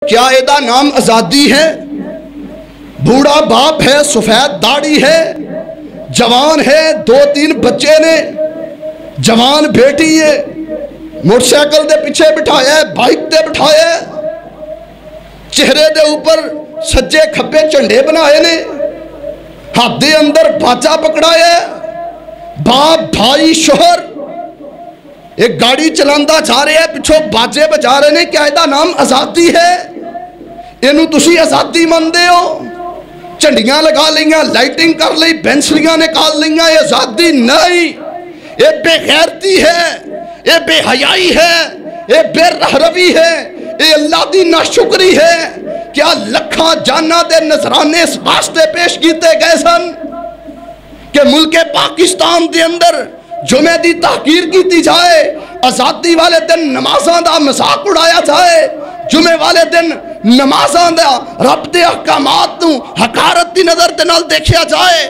کیا ایدا نام آزادی ہے؟ بوڑھا باپ ہے، سفید داڑھی ہے، جوان ہے، 2-3 بچے نے، جوان بیٹی ہے، موٹر سائیکل دے پیچھے بٹھایا ہے، بائک دے بٹھایا ہے، چہرے دے اوپر سجے کھپے چنڈے بنائے نے، ہاتھ دے اندر باجا پکڑایا ہے، باپ بھائی شوہر ایک گاڑی چلاندہ جا رہے ہیں، پچھو باجے بجا رہے نے، کیا ایدہ نام آزادی ہے؟ اینو تسی آزادی مندے ہو؟ چنڈیاں لگا لیاں، لائٹنگ کر لی، بینسلیاں نکال لیاں، یہ آزادی نہیں، یہ بے غیرتی ہے، یہ بے حیائی ہے، یہ بے رہروی ہے، یہ اللہ دی ناشکری ہے۔ کیا لکھاں جانا دے نظرانے اس واسطے پیش کیتے گئے سن کہ ملک پاکستان دے اندر جمعہ دی تحقیر کیتی جائے، آزادی والے دن نمازاں دا مذاق اڑایا جائے، جمعہ والے دن نمازاں دا رب دے احکامات نوں حقارت دی نظر دے نال دیکھیا جائے؟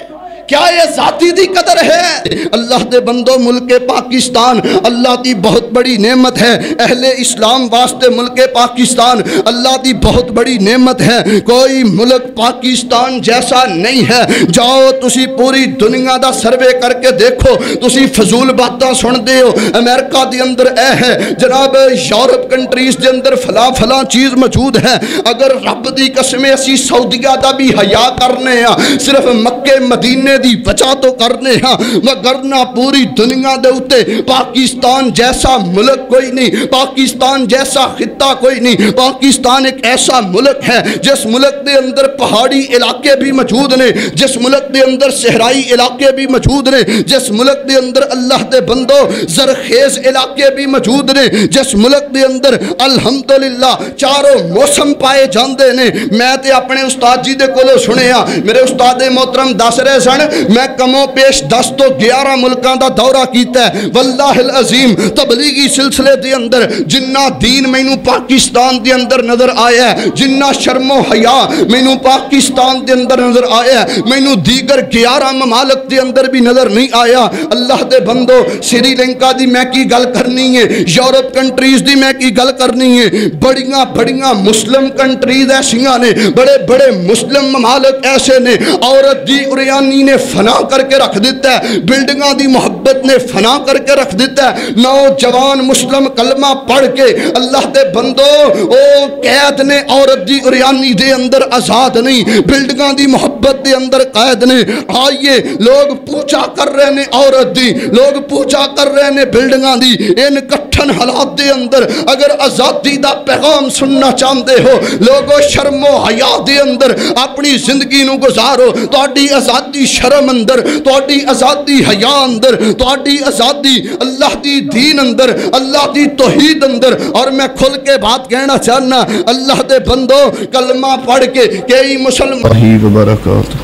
کیا یہ ذاتی دی قدر ہے؟ اللہ دے بندو، ملک پاکستان اللہ دی بہت بڑی نعمت ہے، اہل اسلام واسطے ملک پاکستان اللہ دی بہت بڑی نعمت ہے، کوئی ملک پاکستان جیسا نہیں ہے۔ جاؤ تسی پوری دنیا دا سروے کر کے دیکھو، تسی فضول باتاں سن دے ہو، امریکہ دی اندر اے ہے جناب، یورپ کنٹریز دے اندر فلاں چیز موجود ہے، اگر رب دی قسمیں اسی سعودیہ دا بھی حیا کرنے ہیں، صرف مکہ مدینے دی وجہ تو کرنے ہاں، وگرنہ پوری دنیا دے اتے پاکستان جیسا ملک کوئی نہیں، پاکستان جیسا خطہ کوئی نہیں۔ پاکستان ایک ایسا ملک ہے جس ملک دے اندر پہاڑی علاقے بھی موجود نے، جس ملک دے اندر صحرائی علاقے بھی موجود نے، جس ملک دے اندر اللہ دے بندو زرخیز علاقے بھی موجود نے، جس ملک دے اندر الحمدللہ چاروں موسم پائے جاندے نے۔ میں تے اپنے استاد جی دے کولو سنے ہاں، میرے استاد محترم دس رہے سن، میں کموں پیش 10 تو 11 ملکاں دا دورہ کیتا ہے، واللہ العظیم تبلیغی سلسلے دے اندر جنہ دین مینوں پاکستان دے اندر نظر آیا ہے، جنہ شرم و حیا مینوں پاکستان دے اندر نظر آیا ہے، مینوں دیگر 11 ممالک دے اندر بھی نظر نہیں آیا۔ اللہ دے بندو، سری لنکا دی میں کی گل کرنی ہے، یورپ کنٹریز دی میں کی گل کرنی ہے، بڑیاں مسلم کنٹریز ایسیاں نے، بڑے مسلم ممالک ایسے نے، عورت دی اریانی نے فنا کر کے رکھ دیتا ہے، بلڈنگاں دی محبت نے فنا کر کے رکھ دیتا ہے، نوجوان مسلم کلمہ پڑھ کے اللہ دے بندو او قید نے، عورت دی اریانی دے اندر آزاد نہیں، بلڈنگاں دی محبت دے اندر قید نے۔ آئیے لوگ پوچھا کر رہے نے عورت دی، لوگ پوچھا کر رہے نے بلڈنگاں دی، ان کٹھن حالات دے اندر اگر آزادی دا پیغام سننا چاہتے ہو، لوگو شرم و حیا دے اندر اپنی زندگی نو گزارو، تہاڈی آزادی شرم اندر، تہاڈی آزادی حیا اندر، تہاڈی آزادی اللہ دی دین اندر، اللہ دی توحید اندر۔ اور میں کھل کے بات کہنا چاہنا، اللہ دے بندو کلمہ پڑھ کے کئی مسلمان وبرکاتہ۔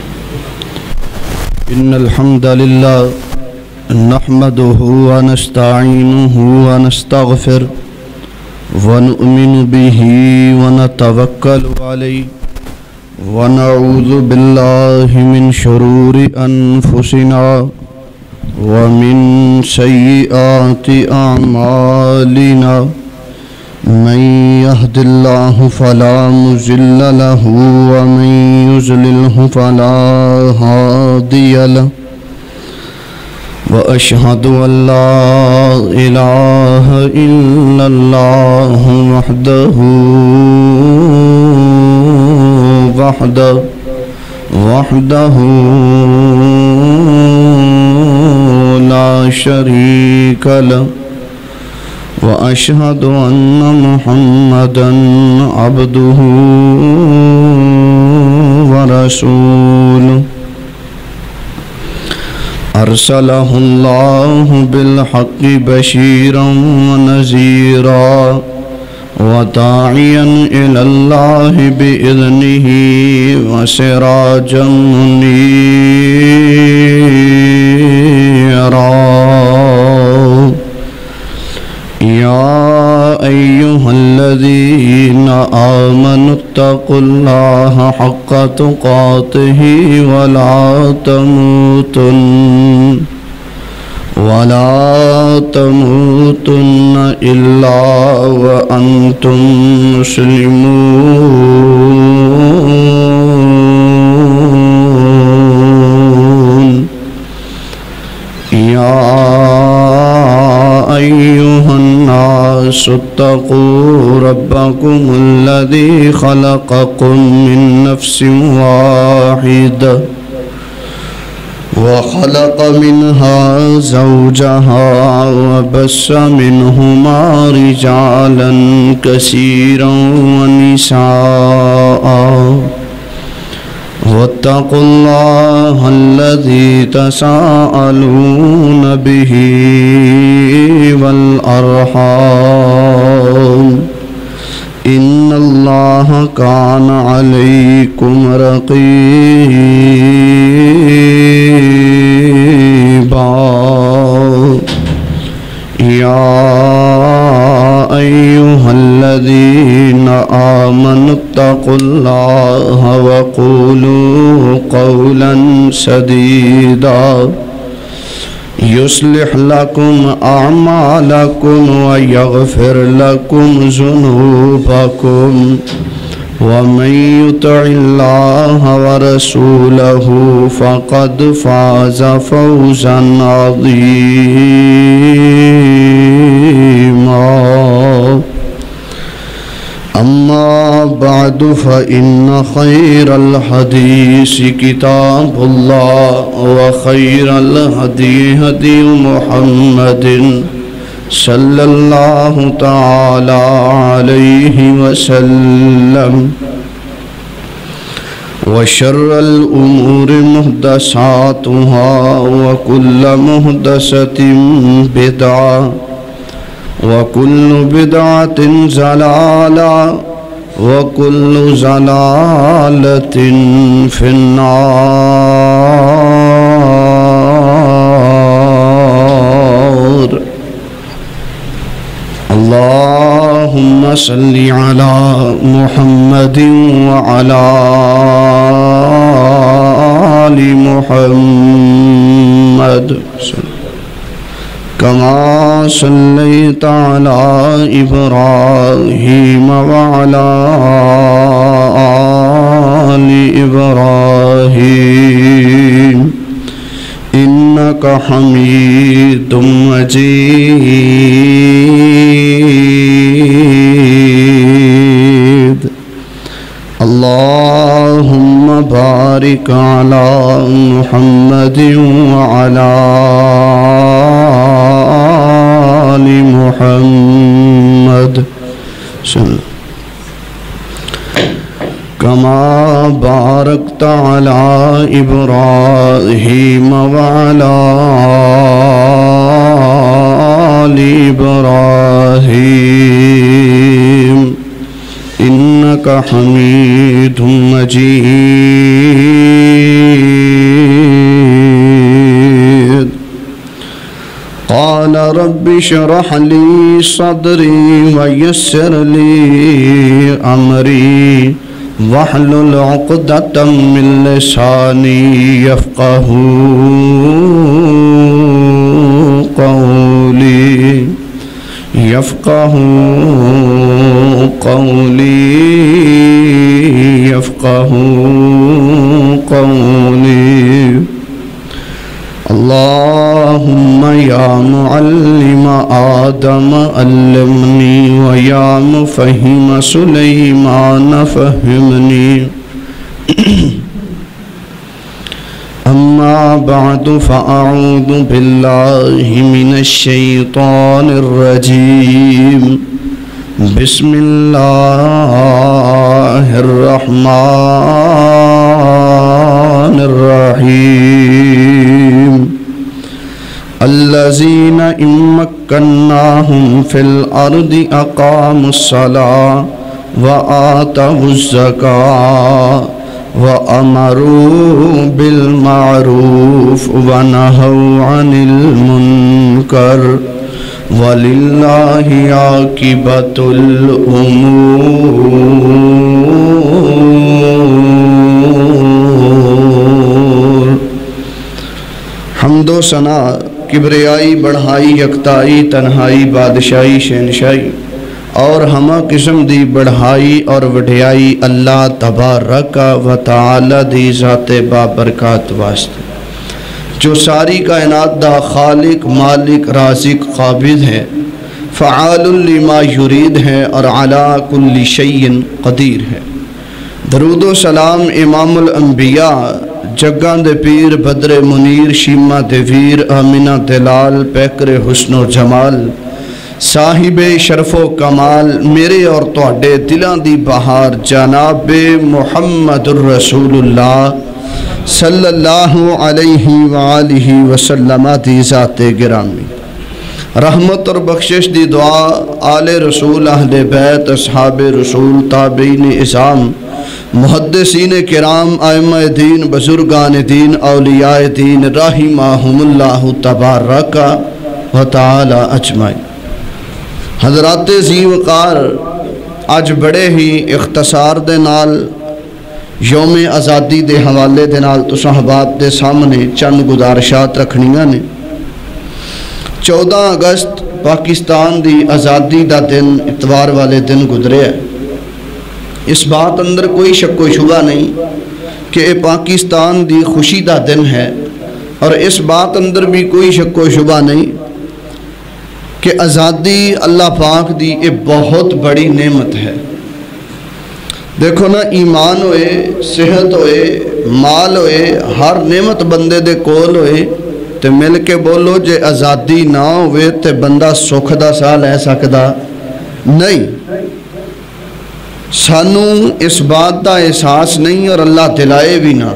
ان الحمد للہ نحمده ونستعینه ونستغفر ونؤمن به ونتوکل علیہ ونعوذ باللہ من شرور انفسنا ومن سیئات اعمالنا من يهد الله فلا مضل له ومن يضلل فلا هادي له وأشهد أن لا إله إلا الله وحده لا شريك له وأشهد أن محمدا عبده ورسوله أرسله الله بالحق بشيرا ونذيرا وداعيا إلى الله بإذنه وسراجا منيرا يا أيها الذين آمنوا اتقوا الله حق تقاته ولا تموتن إلا وأنتم مسلمون الناس اتقوا ربكم الذي خلقكم من نفس واحدة وخلق منها زوجها وبث منهما رجالا كثيرا ونساء واتقوا الله الذي تساءلون به والأرحام إن الله كان عليكم رقيبا يا أيها الذين آمنوا اتقوا الله وقولوا قولا سديدا يصلح لكم أعمالكم ويغفر لكم ذنوبكم ومن يطع الله ورسوله فقد فاز فوزا عظيما أما بعد فإن خير الحديث كتاب الله وخير الهدي هدي محمد صلى الله تعالى عليه وسلم وشر الأمور محدثاتها وكل محدثة بدعة وكل بدعة ضلالة وكل ضلالة في النار اللهم صل على محمد وعلى آل محمد كما صليت على إبراهيم وعلى آل إبراهيم إنك حميد مجيد اللهم بارك على محمد وعلى آل محمد كما باركت على إبراهيم وعلى آل إبراهيم إنك حميد مجيد قال رب اشرح لي صدري ويسر لي أمري واحلل عقدة من لساني يفقهوا قولي اللهم يا معلم آدم علمني ويا مفهم سليمان فهمني أما بعد فأعوذ بالله من الشيطان الرجيم بسم الله الرحمن الرحيم الذين إن مكناهم في الأرض أقاموا الصلاة وآتوا الزكاة وأمروا بالمعروف ونهوا عن المنكر وللہ عاقبۃ الامور۔ حمد و ثنا، کبریائی، بڑھائی، یکتائی، تنہائی، بادشاہی، شہنشاہی اور ہمہ قسم دی بڑھائی اور وڈیائی اللہ تبارک و تعالی دی ذات بابرکات واسطے جو ساری کائنات دا خالق، مالک، رازق، قابض ہے، فعال لما یرید ہے اور علی کل شیء قدیر ہے۔ درود و سلام امام الانبیاء جگاں دے پیر بدر منیر شیمہ دے ویر آمینہ دلال پیکر حسن و جمال صاحب شرف و کمال میرے اور تواڈے دلاں دی بہار جناب محمد الرسول اللہ صلی اللہ علیہ وآلہ وسلم دی ذات گرامی۔ رحمت اور بخشش دی دعا آل رسول اہل بیت اصحاب رسول تابعین اعظام محدثین کرام ائمہ دین بزرگان دین اولیاء دین رحمہم اللہ تبارک و تعالی اجمعین۔ حضرات ذی وقار آج بڑے ہی اختصار دے نال یوم آزادی دے حوالے دے نال تو صحبات دے سامنے چند گزارشات رکھنیاں نے۔ 14 اگست پاکستان دی آزادی دا دن اتوار والے دن گزرے ہے۔ اس بات اندر کوئی شک و شبہ نہیں کہ یہ پاکستان دی خوشی دا دن ہے، اور اس بات اندر بھی کوئی شک و شبہ نہیں کہ آزادی اللہ پاک دی یہ بہت بڑی نعمت ہے۔ دیکھو نا، ایمان ہوئے، صحت ہوئے، مال ہوئے، ہر نعمت بندے دے کول ہوئے تے مل کے بولو جے آزادی نہ ہوئے تے بندہ سکھ دا ساہ لے سکدا نہیں۔ سانو اس بات دا احساس نہیں اور اللہ دلائے بھی نہ۔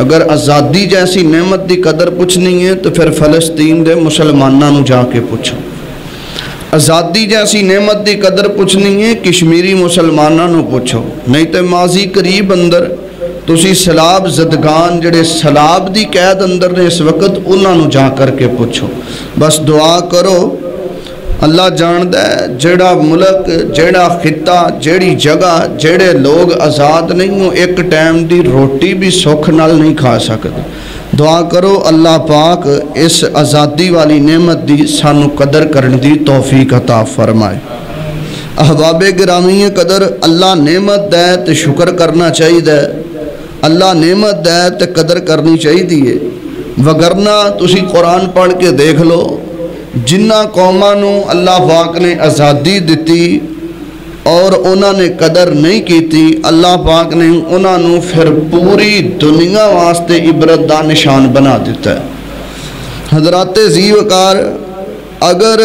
اگر آزادی جیسی نعمت دی قدر پوچھنی ہے تو پھر فلسطین دے مسلمانوں نو جا کے پوچھو۔ آزادی جیسی نعمت دی قدر پوچھنی ہے کشمیری مسلمانوں نو پوچھو، نہیں تے ماضی قریب اندر تسی سلاب زدگان جڑے سلاب دی قید اندر نے اس وقت انہاں نو جا کر کے پوچھو۔ بس دعا کرو، اللہ جاندہ ہے جیڑا ملک، جیڑا خطہ، جیڑی جگہ، جیڑے لوگ آزاد نہیں ہو ایک ٹائم دی روٹی بھی سکھ نال نہیں کھا سکتے۔ دعا کرو اللہ پاک اس آزادی والی نعمت دی سانو قدر کرن دی توفیق عطا فرمائے۔ احباب گرامی قدر، اللہ نعمت دے تے شکر کرنا چاہیے دے، اللہ نعمت دے تے قدر کرنی چاہیے دیئے، وگرنہ تسی قرآن پڑھ کے دیکھ لو جنہ قوماں نو اللہ پاک نے آزادی دیتی اور انہوں نے قدر نہیں کیتی، اللہ پاک نے انہوں نے پھر پوری دنیا واسطے عبرت دا نشان بنا دیتا ہے۔ حضرات ذی وقار، اگر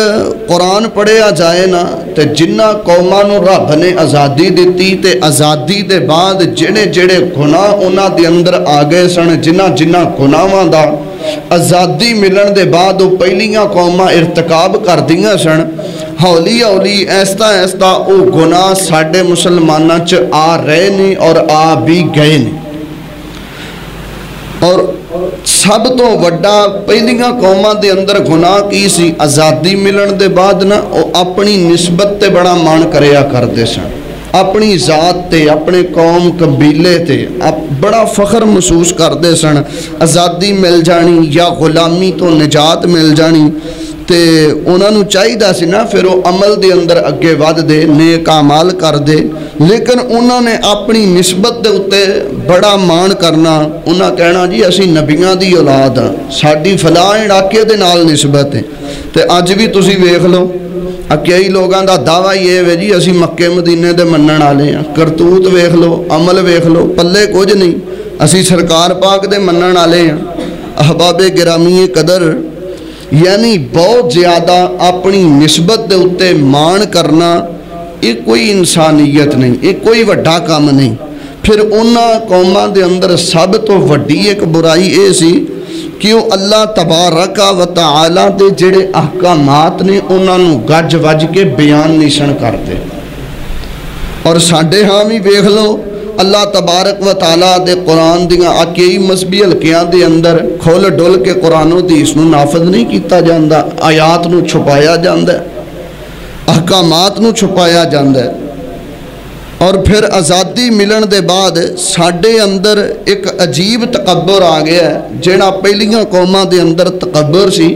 قرآن پڑھیا جائے نا تو جنہ قوماں نو رب نے آزادی دیتی تے آزادی دے بعد جڑے جڑے گناہ انہاں دے اندر آ گئے سن، جنہ گناہاں دا آزادی ملن دے بعد وہ پہلیاں قوماں ارتکاب کر دیاں سن، ہولی ہولی ایستا ایستا او گناہ ساڑھے مسلمانہ چ آ رہے نے اور آ بھی گئے نے۔ اور سب تو وڈا پہلیاں قوماں دے اندر گناہ کی سی، آزادی ملن دے بعد نا او اپنی نسبت تے بڑا مان کریا کر دے سن، اپنی ذات تے، اپنے قوم قبیلے تے بڑا فخر محسوس کر دے سن۔ آزادی مل جانی یا غلامی تو نجات مل جانی تے انہاں نو چاہیے سی نا پھر وہ عمل دے اندر اگے ود دے، نیک اعمال کر دے، لیکن انہاں نے اپنی نسبت دے اتے بڑا مان کرنا، انہاں کہنا جی اسی نبیاں دی اولاد ہاں، ساڈی فلاں علاقے دے نال نسبت ہے۔ تے اج بھی تسی ویکھ لو کئی لوگاں دا دعویٰ یہ ہے جی اسی مکے مدینے دے منن والے ہیں، کرتوت ویکھ لو، عمل ویکھ لو، پلے کچھ نہیں، اسی سرکار پاک دے منن والے ہیں۔ احباب گرامی قدر، یعنی بہت زیادہ اپنی نسبت دے اتے مان کرنا یہ کوئی انسانیت نہیں، یہ کوئی وڈا کام نہیں۔ پھر انہاں قوماں دے اندر سب تو وڈی ایک برائی اے سی کہ وہ اللہ تبارک و تعالی دے جڑے احکامات نے انہاں نو گج وج کے بیان نہیں سن کرتے۔ اور ساڈے ہاں بھی ویکھ لو اللہ تبارک و تعالی دے قرآن دیاں کئی مذہبی حلقیاں دے اندر کھول ڈول کے قرآن و حدیث نو نافذ نہیں کیتا جاندا، آیات نو چھپایا جاندا ہے، احکامات نو چھپایا جاندا ہے۔ اور پھر آزادی ملن دے بعد ساڈے اندر ایک عجیب تکبر آ گیا ہے، جڑا پہلیاں قوماں دے اندر تکبر سی۔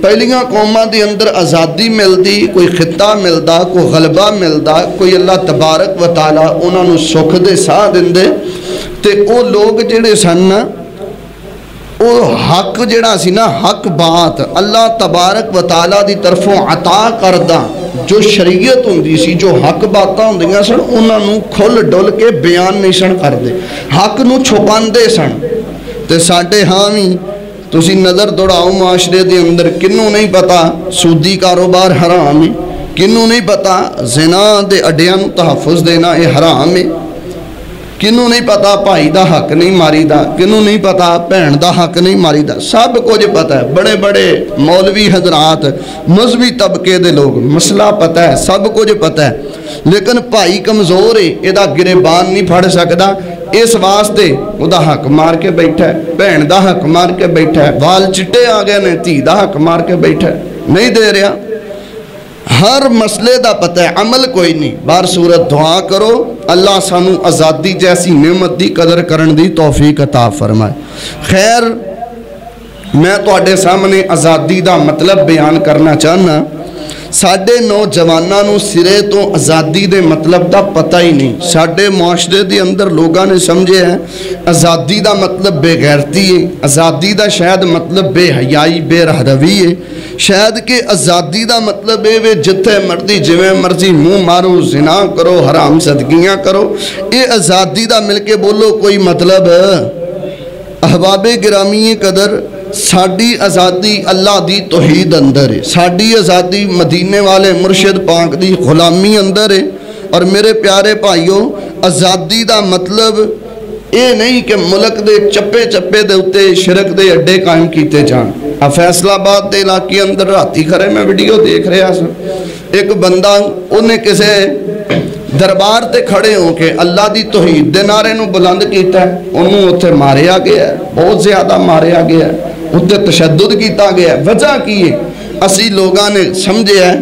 پہلیاں قوماں دے اندر آزادی ملدی، کوئی خطہ ملدا، کوئی غلبہ ملدا، کوئی اللہ تبارک و تعالی انہاں نو سکھ دے ساہ دیندے تے او لوگ جڑے سن نا او حق جڑا سی نا، حق بات اللہ تبارک و تعالی دی طرفوں عطا کردہ جو شریعت ہوندی سی جو حق باتاں ہوندیاں سن انہاں نوں کھل ڈل کے بیان نہیں سن کردے حق نوں چھپاندے سن تے ساڈے ہاں وی تسی نظر دوڑاؤ معاشرے دے اندر کنوں نہیں پتا سودی کاروبار حرام ہے کنوں نہیں پتا زنا دے اڈیاں نوں تحفظ دینا یہ حرام ہے کنوں نہیں پتا بھائی دا حق نہیں ماری دا کنوں نہیں پتا بہن دا حق نہیں ماری دا سب کچھ پتا ہے بڑے بڑے مولوی حضرات مذہبی طبقے دے لوگ مسئلہ پتا ہے سب کچھ پتا ہے لیکن بھائی کمزور ہے یہ گریبان نہیں پھڑ سکتا اس واسطے وہ دا حق مار کے بیٹھا ہے بہن دا حق مار کے بیٹھا ہے وال چٹے آ گئے نے دھی دا حق مار کے بیٹھا ہے نہیں دے رہا ہر مسئلے دا پتہ ہے عمل کوئی نہیں بار صورت دعا کرو اللہ سانو آزادی جیسی نعمت دی قدر کرن دی توفیق عطا فرمائے خیر میں تواڈے سامنے آزادی دا مطلب بیان کرنا چاہنا ساڈے نوجواناں نوں سرے تو آزادی دے مطلب دا پتہ ہی نہیں ساڈے معاشرے دے اندر لوگاں نے سمجھے ہے آزادی دا مطلب بے غیرتی ہے آزادی دا شاید مطلب بے حیائی بے رہروی ہے شاید کہ آزادی دا مطلب ہے جتھے مرضی جویں مرضی منہ مارو زنا کرو حرام زدگیاں کرو یہ آزادی دا مل کے بولو کوئی مطلب احباب گرامی قدر ساڈی آزادی اللہ دی توحید اندر ہے ساڈی آزادی مدینے والے مرشد پاک دی غلامی اندر ہے اور میرے پیارے بھائیوں آزادی دا مطلب یہ نہیں کہ ملک دے چپے چپے دے اتے شرک دے اڈے قائم کیتے جان فیصلہ آباد دے علاقے اندر راتی کھڑے میں ویڈیو دیکھ رہا سا ایک بندہ انہیں کسے دربار تے کھڑے ہوں کہ اللہ دی توحید دے نعرے نو بلند کیتا ہے انہوں اتھے ماریا گیا ہے بہت زیادہ ماریا گیا ہے اتھے تشدد کیتا گیا ہے وجہ کی ہے اسی لوگاں نے سمجھے ہے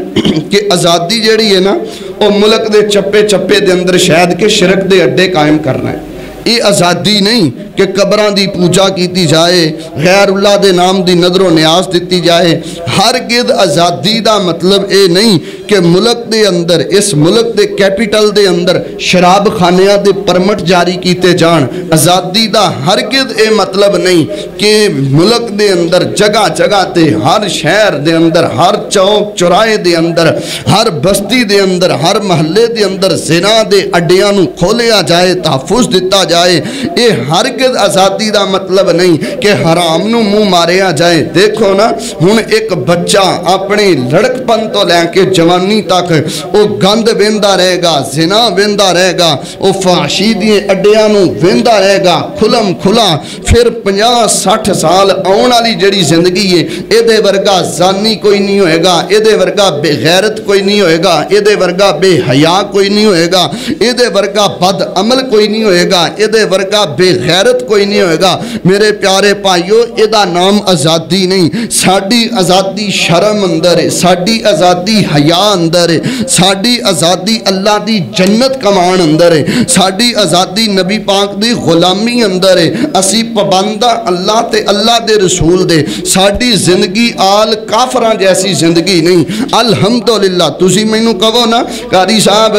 کہ آزادی جڑی ہے نا وہ ملک دے چپے چپے دے اندر شاید کے شرک دے اڈے قائم کرنا ہے یہ آزادی نہیں کہ قبران دی پوجا کیتی جائے غیر اللہ دے نام دی نظر و نیاز دیتی جائے ہرگز آزادی دا مطلب اے نہیں کہ ملک دے اندر اس ملک دے کیپیٹل دے اندر شراب خانیاں دے پرمٹ جاری کیتے جان آزادی دا ہرگز اے مطلب نہیں کہ ملک دے اندر جگہ جگہ تے ہر شہر دے اندر ہر چوک چورائے دے اندر ہر بستی دے اندر ہر محلے دے اندر زنا دے اڈیاں نو کھولیا جائے تحفظ دیتا جائے یہ ہرگز آزادی دا مطلب نہیں کہ حرام نو منہ ماریا جائے دیکھو نا ہن ایک بچہ اپنی لڑک پن تو لے کے جوانی تک وہ گند ویندا رہے گا زنا ویندا رہے گا وہ فحاشی دی اڈیاں نو ویندا رہے گا کھلم کھلا پھر 50-60 سال آن والی جڑی زندگی ہے اے دے ورگا زانی کوئی نہیں ہوئے گا اے دے ورگا بے غیرت کوئی نہیں ہوئے گا اے دے ورگا بے حیا کوئی نہیں ہوئے گا اے دے ورگا بد عمل کوئی نہیں ہوئے گا اے دے ورگا بے غیرت کوئی نہیں ہوئے گا میرے پیارے پائیو اے دا نام آزادی نہیں ساڈی آزادی شرم اندر ہے ساڈی آزادی حیا اندر ہے ساڈی آزادی اللہ دی جنت کمان اندر ہے ساڈی آزادی نبی پاک دی غلامی اندر ہے اسی پابندہ اللہ تے اللہ دے رسول دے ساڈی زندگی آل کافراں جیسی زندگی نہیں الحمدللہ تسی مینوں کہو نا قاری صاحب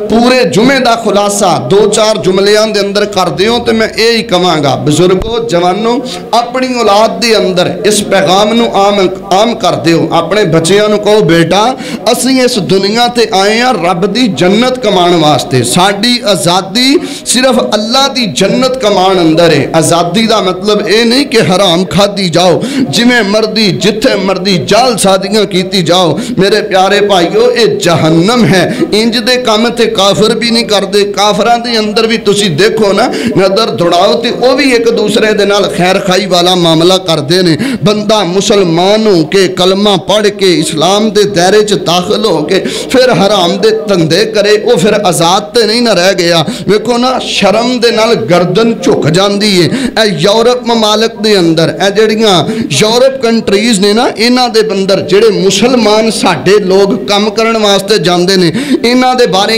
پورے جمعے دا خلاصہ 2-4 جملیاں دے اندر کر دیوں تے میں اے ہی کہاں گا بزرگوں جوانوں اپنی اولاد دے اندر اس پیغام نو عام کر دیو اپنے بچیاں نو کہو بیٹا اسی اس دنیا تے آئے ہیں رب دی جنت کمان واسطے ساڈی آزادی صرف اللہ دی جنت کمان اندر ہے آزادی دا مطلب اے نہیں کہ حرام کھادی جاؤ جویں مردی جتھے مردی جال سادیاں کیتی جاؤ میرے پیارے بھائیو اے جہنم ہے انج دے کام تے کافر بھی نہیں کر دے کافراں دے اندر بھی تسی دیکھو نا نظر دوڑاؤ تے وہ بھی ایک دوسرے دے نال خیر خائی والا معاملہ کر دے نے بندہ مسلمانوں کے کلمہ پڑھ کے اسلام دے دائرے چ داخل ہو کے پھر حرام دے تندے کرے وہ پھر آزاد تے نہیں نہ رہ گیا ویکھو نا شرم دے نال گردن جھک جاندی ہے اے یورپ ممالک دے اندر اے جڑیاں یورپ کنٹریز نے نا انہاں دے اندر جڑے مسلمان ساڈے لوگ کم کرن واسطے جاندے نے انہاں دے بارے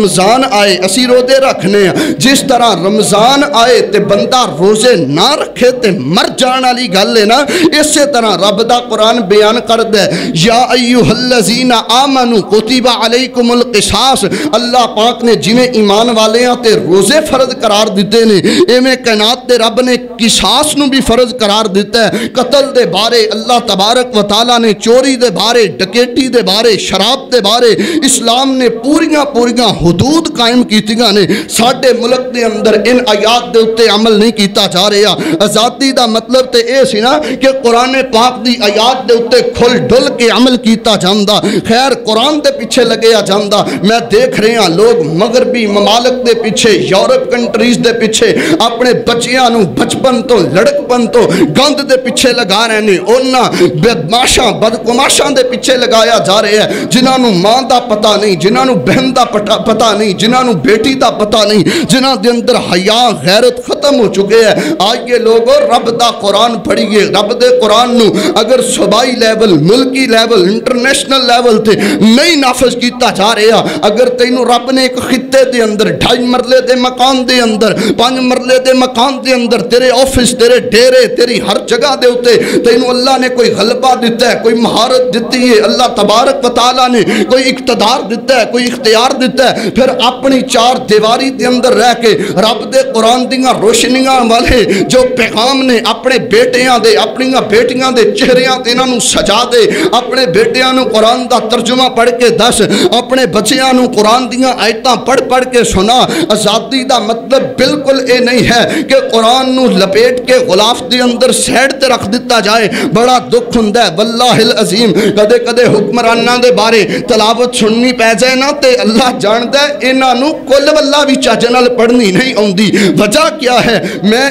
رمضان آئے اسی روزے رکھنے ہیں، جس طرح رمضان آئے تے بندہ روزے نہ رکھے تے مر جان والی گل ہے نا، اسی طرح رب دا قرآن بیان کر دے یا ایھا الذین آمنوا کتب علیکم القصاص، اللہ پاک نے جنہیں ایمان والے ہیں تے روزے فرض قرار دیتے نے، ایویں کائنات دے رب نے قصاص نو بھی فرض قرار دیتا ہے، قتل دے بارے اللہ تبارک و تعالیٰ نے، چوری دے بارے، ڈکیٹی دے بارے، شراب دے بارے اسلام نے پوریاں حدود قائم کیتیاں نے۔ ساڈے ملک دے اندر ان آیات دے اتے عمل نہیں کیتا جا رہا۔ آزادی دا مطلب تے اے سی نا کہ قرآن پاک دی آیات دے اتے کھل ڈل کے عمل کیتا جاندا، خیر قرآن دے پیچھے لگیا جاندا۔ میں دیکھ رہے ہیں لوگ مغربی ممالک دے پیچھے، یورپ کنٹریز دے پیچھے اپنے بچیاں نو بچپن تو لڑکپن تو گند دے پیچھے لگا رہے ہیں، انہاں بدماشاں بدقماشاں دے پیچھے لگایا جا رہے ہیں جنہاں نو ماں دا پتہ نہیں، جنہاں نو بہن دا پتہ نہیں، جنہاں نو بیٹی دا پتہ نہیں، جنہاں دے اندر حیا غیرت ختم ہو چکے ہیں۔ آئیے لوگوں رب دا قرآن پڑھیے، رب دے قرآن نو اگر صوبائی لیول، ملکی لیول، انٹرنیشنل لیول تے نہیں نافذ کیتا جا رہا، اگر تینوں رب نے ایک خطے دے اندر 2.5 مرلے دے مکان دے اندر 5 مرلے دے مکان دے اندر تیرے آفس، تیرے ڈیرے، تیری ہر جگہ دے ہوتے تینوں اللہ نے کوئی غلبہ دیتا ہے، کوئی مہارت دیتی ہے، اللہ تبارک و تعالیٰ نے کوئی اقتدار دیتا ہے، کوئی اختیار دیتا ہے، پھر اپنی 4 دیواری دے اندر رہ کے رب دے قرآن دیاں روشنیاں والے جو پیغام نے اپنے بیٹیاں دے، اپنی بیٹیاں دے چہریاں تے انہاں نو سجا دے، اپنے بیٹیاں نو قرآن دا ترجمہ پڑھ کے دس، اپنے بچیاں نو قرآن دیاں آیتاں پڑھ کے سنا۔ آزادی دا مطلب بالکل اے نہیں ہے کہ قرآن نو لپیٹ کے غلاف دے اندر سیڈ تے رکھ دیتا جائے۔ بڑا دکھ ہوندا ہے واللہ العظیم، کدے کدے حکمراناں دے بارے تلاوت سننی پے جائے نا تے اللہ جاندا ہے انہاں نو کل واللہ بھی چج نال پڑھنی نہیں آندی۔ وجہ کیا ہے؟ میں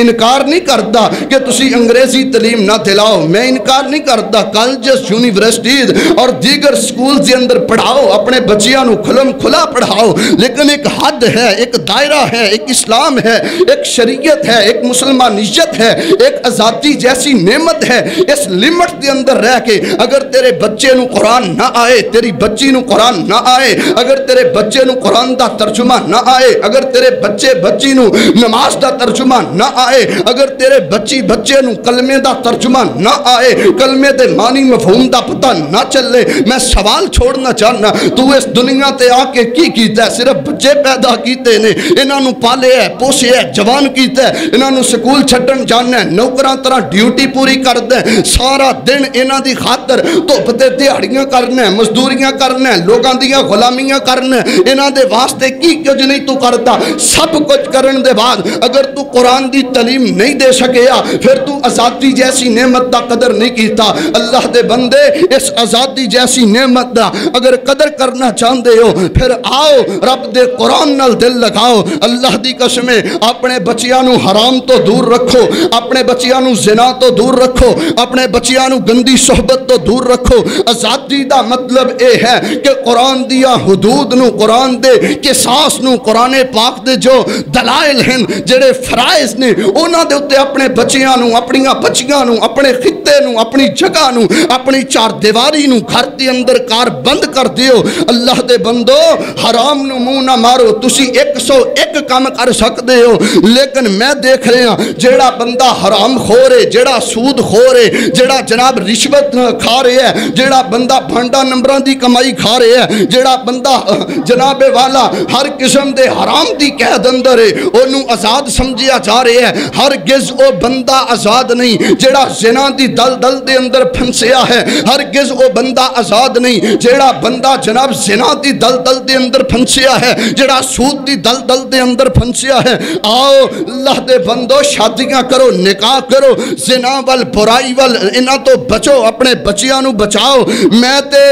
انکار نہیں کرتا کہ تسی انگریزی تعلیم نہ دلاؤ، میں انکار نہیں کرتا کالجز، یونیورسٹیز اور دیگر سکولز دے اندر پڑھاؤ، اپنے بچیاں نو کھلم کھلا پڑھاؤ، لیکن ایک حد ہے، ایک دائرہ ہے، ایک اسلام ہے، ایک شریعت ہے، ایک مسلمانیت ہے، ایک آزادی جیسی نعمت ہے۔ اس لمٹ دے اندر رہ کے اگر تیرے بچے نو قرآن نہ آئے، تیری بچی نو قرآن نہ آئے، اگر تیرے بچے نو قرآن دا ترجمہ نہ آئے، اگر تیرے بچی نو نماز دا ترجمہ نہ آئے، اگر تیرے بچے نو کلمے دا ترجمہ نہ آئے، کلمے دے معنی مفہوم دا پتہ نہ چلے، میں سوال چھوڑنا چاہنا تو اس دنیا تے آ کے کی کیتا ہے؟ صرف بچے پیدا کیتے نے، انہاں نو پالے ہے، پوسے ہے، جوان کیتا ہے، انہاں نو سکول چھڈن جانا ہے، نوکراں طرح ڈیوٹی پوری کر دے، سارا دن انہاں دی خاطر دھوپ تے دیہڑیاں کرنا ہے، مزدوریاں کرنا ہے، لوگاں دیاں غلامیاں کرنا ہے، انہاں دے واسطے کی کچھ نہیں تو کرتا؟ سب کچھ کرن دے بعد اگر تو قرآن دی تعلیم نہیں دے سکیا، پھر تو آزادی جیسی نعمت دا قدر نہیں کیتا۔ اللہ دے بندے اس آزادی جیسی نعمت دا اگر قدر کرنا چاہندے ہو پھر آؤ رب دے قرآن نال دل لگاؤ۔ اللہ دی قسم اپنے بچیاں نو حرام تو دور رکھو، اپنے بچیاں نو زنا تو دور رکھو، اپنے بچیاں نو گندی صحبت تو دور رکھو۔ آزادی دا مطلب اے ہے کہ قرآن دیا حدود نو، قرآن دے قصاص نو، قرآن پاک دے جو دلائل ہیں، جڑے فرائض نے، انہاں دے اتے اپنے بچیاں نو، اپنی بچیاں نو، اپنے خطے نو، اپنی جگہ نو، اپنی 4 دیواری نو گھر دے اندر کار بند کر دیو۔ اللہ دے بندو حرام نو منہ نہ مارو، تسی 101 کام کر سکتے ہو، لیکن میں دیکھ رہا جیڑا بندہ حرام خور ہے، جیڑا سود خور ہے، جیڑا جناب رشوت کھا رہے ہے، جیڑا بندہ بھانڈا نمبران دی کمائی کھا رہے ہے، جیڑا بندہ جناب والا ہر قسم دے حرام دی قید اندر ہے، انہوں آزاد سمجھیا جا رہے ہے۔ ہرگز او بندہ آزاد نہیں جیڑا زنا دی دل دے اندر پھنسیا ہے، ہرگز او بندہ آزاد نہیں جیڑا بندہ جناب زنا دی دل دے اندر پھنسیا ہے، جیڑا سود دی دل دے اندر پھنسیا ہے۔ آؤ اللہ دے بندو شادیاں کرو، نکاح کرو، زنا وال برائی وال انہاں تو بچو، اپنے بچیاں نو بچاؤ۔ میں تے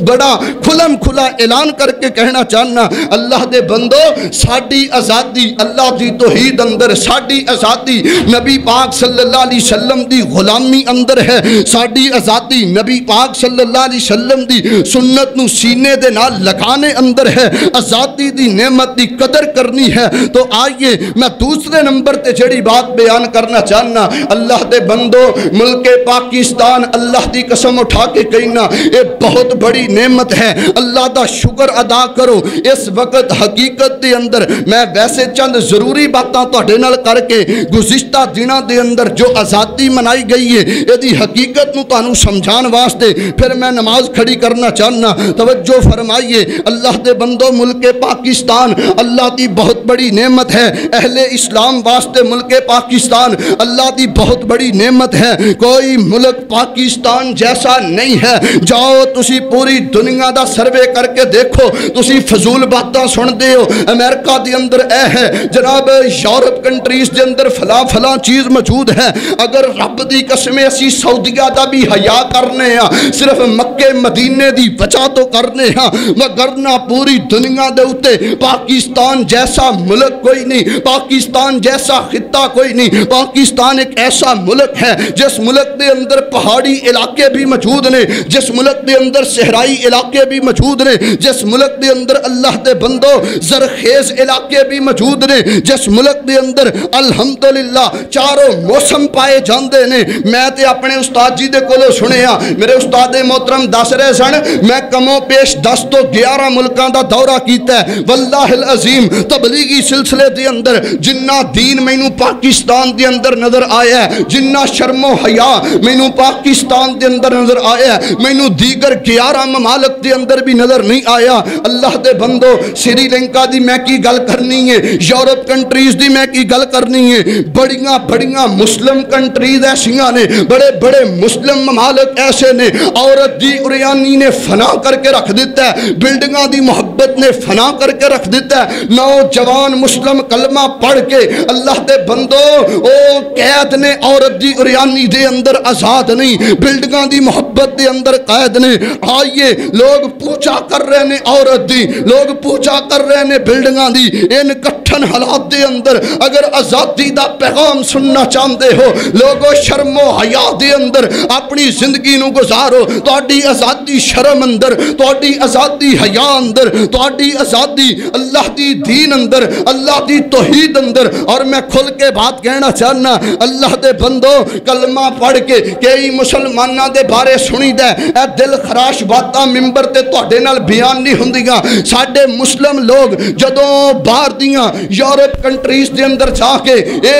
بڑا کھلم کھلا اعلان کر کے کہنا چاہنا اللہ دے بندو ساڈی آزادی اللہ دی توحید اندر، ساڈی آزادی نبی پاک صلی اللہ علیہ وسلم دی غلامی اندر ہے، ساڈی آزادی نبی پاک صلی اللہ علیہ وسلم دی سنت نو سینے دے نال لگانے اندر ہے، آزادی دی نعمت دی قدر کرنی ہے۔ تو آئیے میں دوسرے نمبر تے جڑی بات بیان کرنا چاہنا اللہ دے بندو ملک پاکستان اللہ دی قسم اٹھا کے کہنا یہ بہت بڑی نعمت ہے، اللہ دا شکر شکر ادا کرو. اس وقت حقیقت دے اندر میں ویسے چند ضروری باتاں تہاڈے نال کر کے گزشتہ دنوں دے اندر جو آزادی منائی گئی ہے یہ حقیقت نو تانوں سمجھان واسطے پھر میں نماز کھڑی کرنا چاہنا. توجہ فرمائیے اللہ دے بندو, ملک پاکستان اللہ دی بہت بڑی نعمت ہے. اہل اسلام واسطے ملک پاکستان اللہ دی بہت بڑی نعمت ہے. کوئی ملک پاکستان جیسا نہیں ہے. جاؤ تسی پوری دنیا دا سروے کر کے دیکھو, تسی فضول باتاں سن دے ہو. امریکہ دے اندر اے ہے جناب, یورپ کنٹریز دے اندر فلاں فلاں چیز موجود ہے. اگر رب دی قسم اسی سعودیہ دا بھی حیا کرنے ہاں, صرف مکے مدینے دی وجہ تو کرنے ہاں, مگرنا پوری دنیا دے اتے پاکستان جیسا ملک کوئی نہیں, پاکستان جیسا خطہ کوئی نہیں. پاکستان ایک ایسا ملک ہے جس ملک دے اندر پہاڑی علاقے بھی موجود نے, جس ملک دے اندر صحرائی علاقے بھی موجود نے, جس ملک دے اندر اللہ دے بندو زرخیز علاقے بھی موجود نے, جس ملک دے اندر الحمدللہ چاروں موسم پائے جاندے نے. میں تے اپنے استاد جی دے کولوں سنیا, میرے استاد محترم دس رہے سن, میں کموں پیش 10 تو 11 ملکاں دا دورہ کیتا ہے. واللہ العظیم تبلیغی سلسلے دے اندر جنہ دین مینوں پاکستان دے اندر نظر آیا ہے, جنہ شرم و حیا مینوں پاکستان دے اندر نظر آیا ہے, مینوں دیگر 11 ممالک دے اندر بھی نظر نہیں آیا. اللہ دے بندو, سری لنکا دی میں کی گل کرنی ہے, یورپ کنٹریز دی میں کی گل کرنی ہے. بڑیاں بڑیاں مسلم کنٹریز ایسیاں نے, بڑے بڑے مسلم ممالک ایسے نے, عورت دی اریانی نے فنا کر کے رکھ دیتا ہے, بلڈنگاں دی محبت نے فنا کر کے رکھ دیتا ہے. نوجوان مسلم کلمہ پڑھ کے اللہ دے بندو او قید نے, عورت دی اریانی دے اندر آزاد نہیں, بلڈنگاں دی محبت دے اندر قید نے. آئیے لوگ پوچھا کر رہے نے عورت دی, لوگ پوچھا کر رہے نے بلڈنگاں دی. ان کٹھن حالات دے اندر اگر آزادی دا پیغام سننا چاہتے ہو, لوگو شرم و حیا دے اندر اپنی زندگی نو گزارو. تہاڈی آزادی شرم اندر, تہاڈی آزادی حیا اندر, تہاڈی آزادی اللہ دی دین اندر, اللہ دی توحید اندر. اور میں کھل کے بات کہنا چاہنا, اللہ دے بندو کلمہ پڑھ کے کئی مسلماناں دے بارے سنی دے اے دل خراش باتاں ممبر تے تہاڈے نال بیان نہیں ہوندیاں. ساڈے مسلم لوگ جدوں باہر دیاں یورپ کنٹریز دے اندر جا کے اے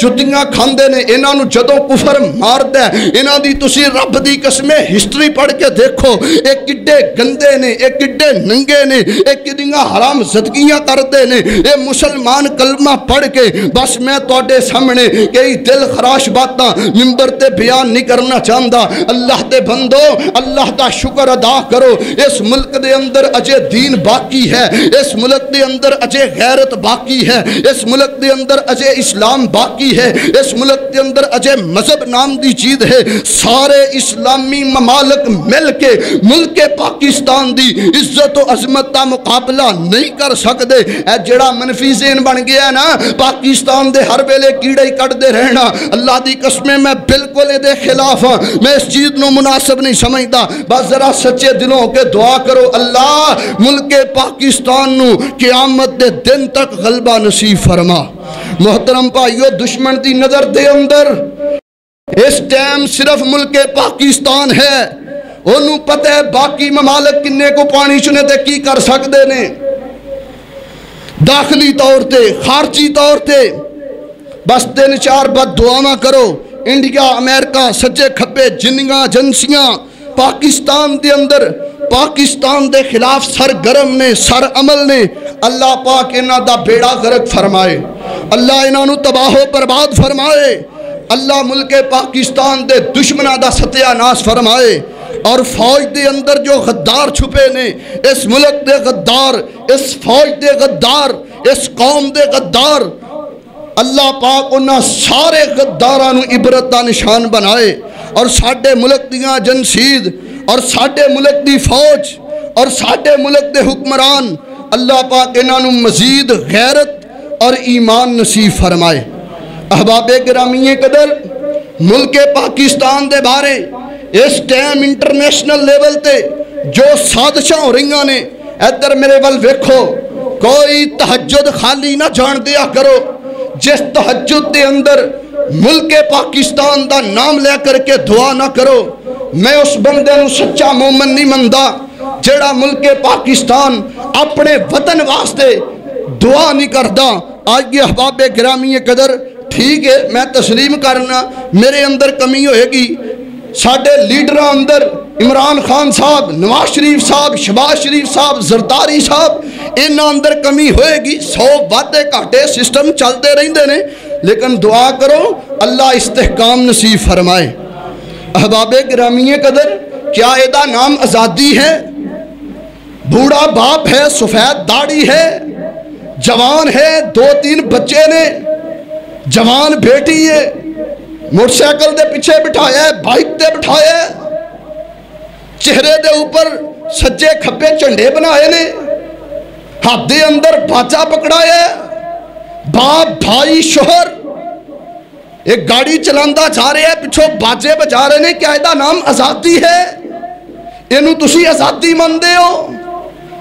جتیاں کھاندے نے, انہاں نو جدوں کفر ماردا ہے, انہاں دی تسی رب دی قسم ہسٹری پڑھ کے دیکھو, اے کڈے گندے نے, اے کڈے ننگے نے, اے کڈیاں حرام زدگیاں کردے نے. اے مسلمان کلمہ پڑھ کے بس میں تواڈے سامنے کئی دل خراش باتاں ممبر تے بیان نہیں کرنا چاہندا. اللہ دے بندو اللہ دا شکر ادا کرو, اس ملک دے اندر اجے دین باقی ہے, اس ملک دے اندر اجے غیرت باقی ہے, اس ملک دے اندر اجے اسلام باقی ہے, اس ملک دے اندر اجے مذہب نام دی چیز ہے. سارے اسلامی ممالک مل کے ملک پاکستان دی عزت و عظمت دا مقابلہ نہیں کر سکتے. اے جڑا منفی ذہن بن گیا نا, پاکستان دے ہر ویلے کیڑے ہی کٹ دے رہنا, اللہ دی قسمیں میں بالکل دے خلاف ہاں, میں اس چیز نو مناسب نہیں سمجھتا. بس ذرا سچے دلوں کے دعا کرو, اللہ ملک پاکستان نو قیامت دے دن تک غلبہ نصیب فرما. محترم بھائیو, دشمن دی نظر دے اندر اس ٹائم صرف ملک پاکستان ہے. انہوں پتہ ہے باقی ممالک کنے کو پانی چنے تے کی کر سکتے نے, داخلی طور تے خارجی طور تے. بس 3-4 بد دعا کرو, انڈیا امریکہ سجے کھبے جنیاں ایجنسیاں پاکستان دے اندر پاکستان دے خلاف سرگرم نے, سر عمل نے. اللہ پاک انہاں دا بیڑا غرق فرمائے, اللہ انہاں نو تباہ و برباد فرمائے, اللہ ملک پاکستان دے دشمناں دا ستیہ ناس فرمائے. اور فوج دے اندر جو غدار چھپے نے, اس ملک دے غدار, اس فوج دے غدار, اس قوم دے غدار, اللہ پاک انہاں سارے غدارانو عبرت دا نشان بنائے. اور ساڈے ملک دیاں جنسید اور ساڈے ملک دی فوج اور ساڈے ملک دے حکمران, اللہ پاک انہاں نو مزید غیرت اور ایمان نصیب فرمائے. احباب گرامی قدر, ملک پاکستان دے بارے اس ٹائم انٹرنیشنل لیول تے جو سازشاں ہو رہی نے, ادھر میرے ول ویکھو, کوئی تہجد خالی نہ جان دیا کرو. جس تہجد دے اندر ملک پاکستان دا نام لے کر کے دعا نہ کرو, میں اس بندے نو سچا مومن نہیں مندا. جیڑا ملک پاکستان اپنے وطن واسطے دعا نہیں کردا۔ آئیے احباب گرامی قدر، ٹھیک ہے میں تسلیم کرنا میرے اندر کمی ہوئے گی، ساڑھے لیڈراں اندر عمران خان صاحب، نواز شریف صاحب، شہباز شریف صاحب، زرداری صاحب، انہاں اندر کمی ہوئے گی، 100 وعدے گھاٹے سسٹم چلتے رہندے نے، لیکن دعا کرو اللہ استحکام نصیب فرمائے۔ احباب گرامی قدر، کیا ایدہ نام آزادی ہے؟ بوڑھا باپ ہے، سفید داڑھی ہے، جوان ہے، 2-3 بچے نے، جوان بیٹی ہے، موٹر سائیکل دے پیچھے بٹھایا ہے، بائک دے بٹھایا ہے، چہرے دے اوپر سجے کھپے چنڈے بنائے نے، ہاتھ دے اندر باچا پکڑایا ہے، باپ بھائی شوہر ایک گاڑی چلاندہ جا رہے ہیں، پچھو باجے بجا رہے نے، کیا ایدہ نام آزادی ہے؟ انہوں تسی آزادی مندے ہو؟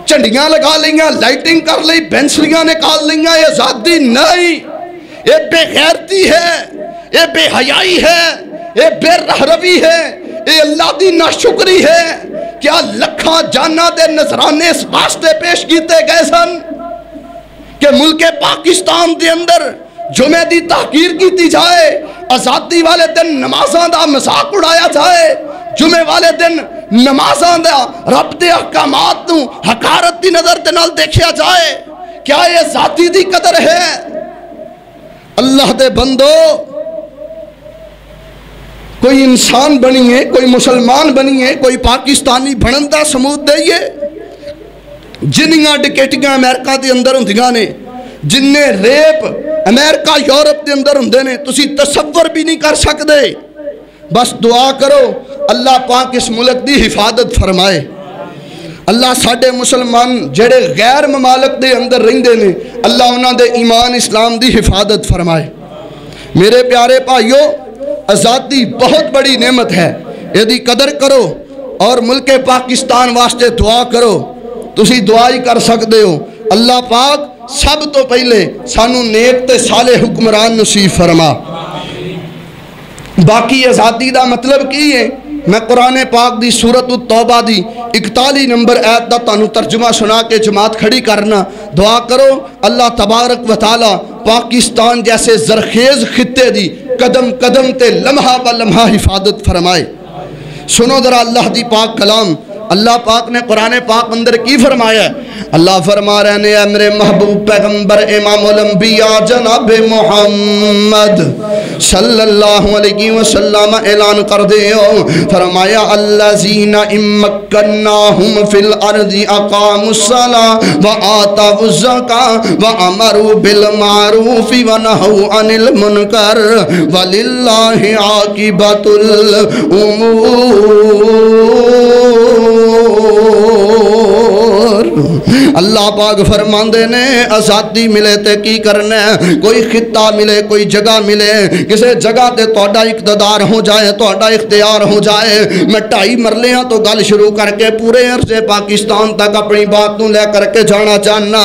چنڈیاں لگا لیاں، لائٹنگ کر لی، بینسلیاں نکال لیاں، یہ آزادی نہیں، یہ بے غیرتی ہے، یہ بے حیائی ہے، یہ بے رہروی ہے، یہ اللہ دی ناشکری ہے۔ کیا لکھاں جانا دے نظرانے اس واسطے پیش کیتے گئے سن کہ ملک پاکستان دے اندر جمعہ دی تحقیر کیتی جائے، آزادی والے دن نمازاں دا مذاق اڑایا جائے، جمعہ والے دن نمازاں دا رب دے احکامات نو حقارت دی نظر دے نال دیکھیا جائے؟ کیا یہ ذاتی دی قدر ہے؟ اللہ دے بندو، کوئی انسان بنی ہے، کوئی مسلمان بنی ہے، کوئی پاکستانی بنندہ سمود دئیے، جنیاں ڈکیٹیاں امریکہ دے اندر ہندیاں نے، جننے ریپ امریکہ یورپ دے اندر ہندے نے، تسی تصور بھی نہیں کر سکتے۔ بس دعا کرو اللہ پاک اس ملک دی حفاظت فرمائے، اللہ ساڑھے مسلمان جڑے غیر ممالک دے اندر رہندے نے، اللہ انہاں دے ایمان اسلام دی حفاظت فرمائے۔ میرے پیارے بھائیو، آزادی بہت بڑی نعمت ہے، یہ دی قدر کرو اور ملک پاکستان واسطے دعا کرو۔ تسی دعا ہی کر سکتے ہو، اللہ پاک سب تو پہلے سانو نیک تے صالح حکمران نصیب فرما۔ باقی آزادی دا مطلب کی ہے؟ میں قرآن پاک دی سورۃ التوبہ دی 41 نمبر آیت دا تانوں ترجمہ سنا کے جماعت کھڑی کرنا۔ دعا کرو اللہ تبارک و تعالی پاکستان جیسے زرخیز خطے دی قدم قدم تے لمحہ با لمحہ حفاظت فرمائے۔ سنو ذرا اللہ دی پاک کلام، اللہ پاک نے قرآن پاک اندر کی فرمایا ہے؟ اللہ فرما رہے ہیں اے میرے محبوب پیغمبر امام الانبیاء جناب محمد صلی اللہ علیہ وسلم اعلان کر دے ہو، فرمایا الذین امکناہم فی الارض اقاموا الصلاۃ وآتوا الزکاۃ وامروا بالمعروف ونہوا عن المنکر وللہ عاقبۃ الامور۔ اللہ پاک فرماندے نے آزادی ملے تے کی کرنا ہے؟ کوئی خطہ ملے، کوئی جگہ ملے، کسے جگہ تے توڑا اقتدار ہو جائے، توڑا اختیار ہو جائے، میں 2.5 مرلیاں تو گل شروع کر کے پورے عرص پاکستان تک اپنی بات نو لے کر کے جانا چاہنا۔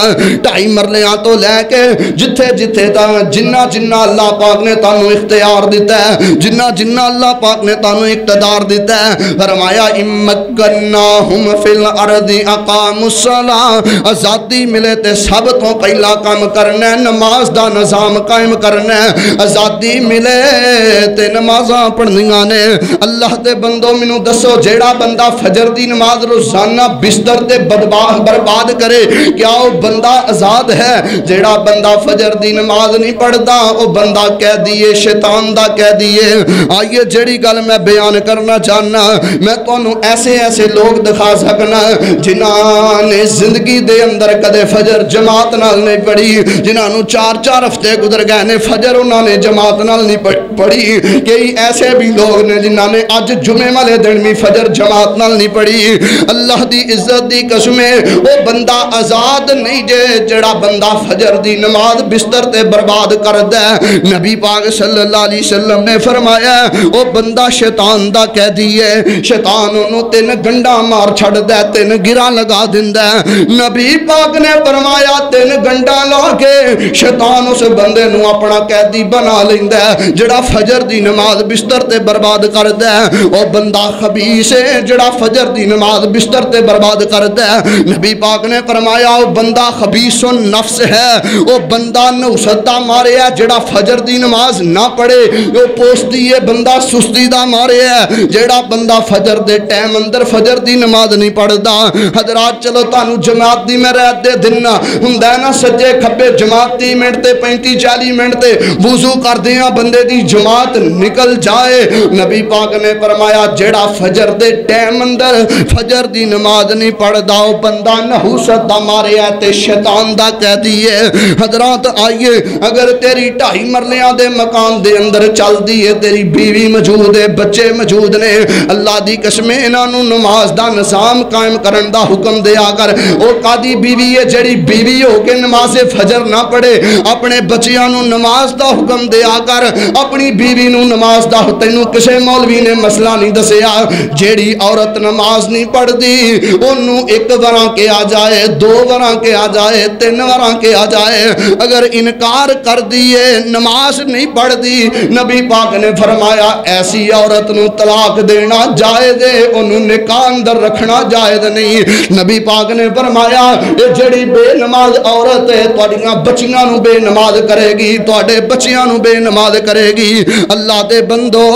2.5 مرلیاں تو لے کے جتھے جتھے جنہ جنہ اللہ پاک نے تانو اختیار دیتا ہے، جنہ جنہ اللہ پاک نے تانو اقتدار دیتا ہے، فرمایا امکناہم فی الارض اقاموا الصلاۃ، آزادی ملے تے سب تو پہلا کام کرنا ہے نماز دا نظام قائم کرنا ہے۔ آزادی ملے تے نمازاں پڑھنیاں نے۔ اللہ دے بندو منو دسو، جیڑا بندہ فجر دی نماز روزانہ بستر تے برباد کرے، کیا وہ بندہ آزاد ہے؟ جیڑا بندہ فجر دی نماز نہیں پڑھدا، وہ بندہ کہہ دیے شیطان دا کہہ دیے۔ آئیے جیڑی گل میں بیان کرنا چاہنا، میں تانوں ایسے ایسے لوگ دکھا سکنا جنہاں نے زندگی دے اندر کدے فجر جماعت نال نہیں پڑھی، جنہاں نو 4 ہفتے گزر گئے نے فجر انہاں نے جماعت نال نہیں پڑھی۔ کئی ایسے بھی لوگ نے جنہاں نے اج جمعے والے دن بھی فجر جماعت نال نہیں پڑھی۔ اللہ دی عزت دی قسم ہے، وہ بندہ آزاد نہیں جے جڑا بندہ فجر دی نماز بستر تے برباد کردا ہے۔ نبی پاک صلی اللہ علیہ وسلم نے فرمایا وہ بندہ شیطان دا کہہ دیے، شیطان انہوں 3 گنڈا مار چھڑ دے، 3 گرا لگا دیندا ہے۔ نبی پاک نے فرمایا 3 گنڈا لا کے شیطان اس بندے نو اپنا قیدی بنا لیندا ہے جڑا فجر دی نماز بستر تے برباد کردا ہے او بندہ خبیث ہے جڑا فجر دی نماز بستر تے برباد کردا ہے نبی پاک نے فرمایا او بندہ خبیث النفس ہے او بندہ نوست دا ماریا جڑا فجر دی نماز نہ پڑھے او پوستی ہے بندہ سستی دا ماریا جڑا بندہ فجر دے ٹائم اندر فجر دی نماز نہیں پڑھدا حضرات چلو تانوں جماعت دی میں رات دے دن ہوندا نا سجے کھبے جماعت 30 منٹ تے 35-40 منٹ تے وضو کردیاں بندے دی جماعت نکل جائے نبی پاک نے فرمایا جڑا فجر دے ٹائم اندر فجر دی نماز نہیں پڑھدا او بندہ نحوست دا ماریا تے شیطان دا قیدی ہے حضرات آئیے اگر تیری 2.5 مرلیاں دے مکان دے اندر چل دی ہے تیری بیوی موجود ہے بچے موجود نے اللہ دی قسم انہاں نوں نماز دا نظام قائم کرن دا حکم دیا کر او قاضی بیوی ہے جڑی بیوی ہو کے نماز فجر نہ پڑھے اپنے بچیاں نوں نماز دا حکم دیا کر اپنی بیوی نوں نماز دا تینوں کسے مولوی نے مسئلہ نہیں دسیا جیڑی عورت نماز نہیں پڑھ دی انہوں 1 وراں کے آ جائے 2 وراں کے آ جائے 3 وراں کے آ جائے اگر انکار کر دیے نماز نہیں پڑھ دی نبی پاک نے فرمایا ایسی عورت نوں طلاق دینا جائز ہے انہوں نکاح اندر رکھنا جائز نہیں نبی پاک نے فرمایا یہ جڑی بے نماز عورت ہے تواڈیاں بچیاں نوں بے نماز کرے گی تواڈے بچیاں نوں بے نماز کرے گی اللہ دے بندو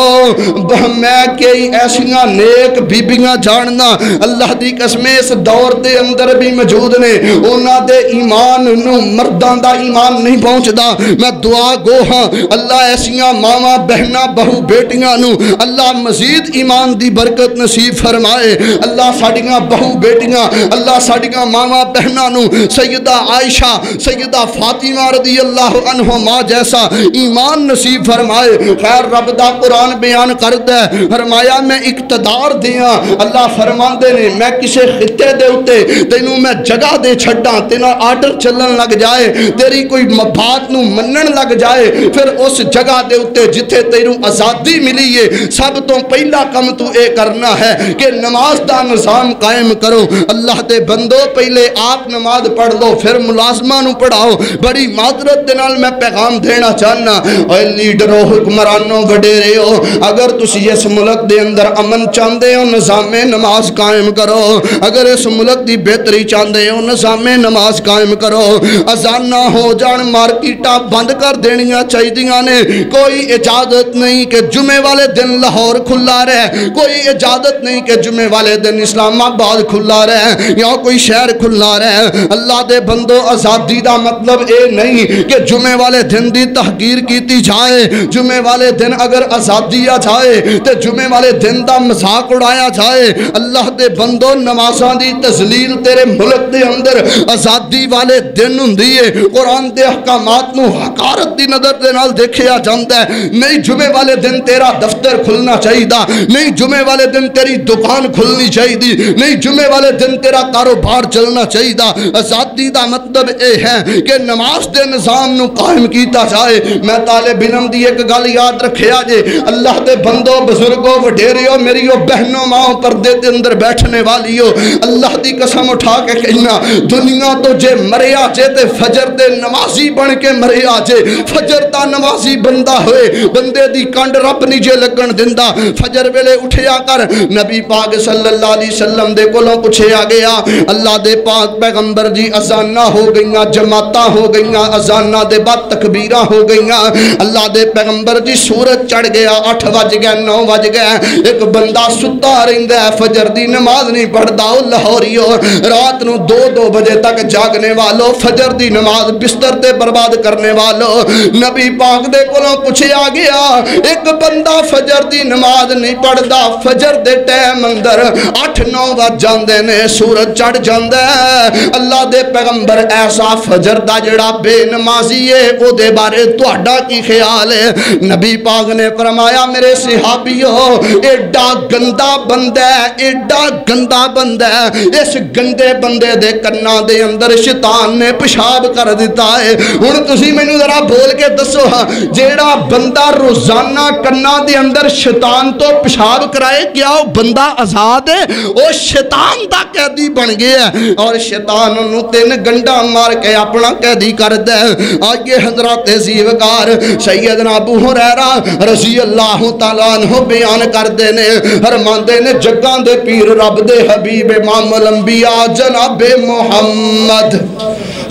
میں کئی ایسیاں نیک بیبیاں جاننا اللہ دی قسم اس دور دے اندر بھی موجود نے انہاں دے ایمان نوں مرداں دا ایمان نہیں پہنچدا میں دعا گو ہاں اللہ ایسیاں ماواں بہناں بہو بیٹیاں نوں اللہ مزید ایمان دی برکت نصیب فرمائے اللہ ساڈیاں بہو بیٹیاں اللہ ساڈیاں ماواں بہناں نوں سیدہ عائشہ سیدہ فاطمہ رضی اللہ عنہما جیسا ایمان نصیب فرمائے خیر رب دا قرآن بیان کردا ہے فرمایا میں اقتدار دیاں اللہ فرماندے نے میں کسے خطے دے اتے تینوں میں جگہ دے چھڈاں تینا آرڈر چلن لگ جائے تیری کوئی بات نوں منن لگ جائے پھر اس جگہ دے اتے جتھے تینوں آزادی ملی ہے سب تو پہلا کم تو اے کرنا ہے کہ نماز دا نظام قائم کرو اللہ دے بندو پہلے آپ نماز پڑھ لو پھر ملازمہ نوں پڑھاؤ بڑی معذرت دے نال میں پیغام دینا چاہنا اے لیڈرو حکمرانوں وڈیرے ہو اگر تسی اس ملک دے اندر امن چاہندے ہو نظام نماز قائم کرو اگر اس ملک دی بہتری چاہندے ہو نظام نماز قائم کرو اذان نہ ہو جان مارکیٹاں بند کر دینیاں چاہیدیاں نے کوئی اجازت نہیں کہ جمعے والے دن لاہور کھلا رہے کوئی اجازت نہیں کہ جمعے والے دن اسلام آباد کھلا رہے یا کوئی شہر کھلا رہے اللہ دے بندو آزادی دا مطلب اے نہیں کہ جمعے والے دن دی تحقیر کیتی جائے جمعے والے دن اگر آزادی آ جائے تو جمعے والے دن دا مذاق اڑایا جائے اللہ دے بندو نمازاں دی تذلیل تیرے ملک دے اندر آزادی والے دن ہوندی ہے قرآن دے احکامات نو حقارت دی نظر دے نال دیکھیا جاندا ہے نہیں جمعے والے دن تیرا دفتر کھلنا چاہیے نہیں جمعے والے دن تیری دکان کھلنی چاہیے نہیں جمعے والے دن تیرا کاروبار چلنا چاہیے آزادی دا مطلب اے ہے کہ نماز دے نظام نو قائم کیتا جائے میں طالب علم دی ایک گل یاد رکھیا جے اللہ دے بندو بزرگوں وڈیریو میریو بہنوں ماں پردے دے اندر بیٹھنے والیو اللہ دی قسم اٹھا کے کہنا دنیا تو جے مریا جے تے فجر دے نمازی بن کے مریا جے فجر دا نمازی بندہ ہوئے بندے دی کنڈ رب نہیں جے لگن دندا فجر ویلے اٹھیا کر نبی پاک صلی اللہ علیہ وسلم دے کولوں پوچھیا گیا اللہ دے پاک پیغمبر جی اذاناں ہو گئیاں جماعتاں ہو گئیاں اذاناں دے بعد تکبیراں ہو گئیاں اللہ دے پیغمبر جی سورج چڑھ گیا 8 بج گئے 9 بج گئے ایک بندہ ستا رہندا ہے فجر دی نماز نہیں پڑھدا او لاہوریو رات نو 2 بجے تک جاگنے والو فجر دی نماز بستر تے برباد کرنے والو نبی پاک دے کولوں پوچھیا گیا ایک بندہ فجر دی نماز نہیں پڑھدا فجر دے ٹائم اندر 8-9 بج جاندے نے سورج چڑھ جاندا ہے اللہ دے پیغمبر ایسا فجر دا جڑا بے نمازی ہے او دے بارے تہاڈا کی خیال ہے نبی پاک نے فرمایا میرے صحابیو ایڈا گندا بندہ ہے ایڈا گندا بندہ ہے اس گندے بندے دے کناں دے اندر شیطان نے پیشاب کر دیتا ہے ہن تسی مینوں ذرا بول کے دسو جیڑا بندہ روزانہ کناں دے اندر شیطان تو پیشاب کرائے کیا وہ بندہ آزاد ہے وہ شیطان دا قیدی بن گیا ہے اور شیطان انہوں 3 گنڈا مار کے اپنا قیدی کر دے. آئیے حضرات زیوکار سیدنا ابو ہریرہ رضی اللہ تعالیٰ عنہ بیان کر دینے فرماندے نے جگاں دے پیر رب دے حبیب امام الانبیاء جناب محمد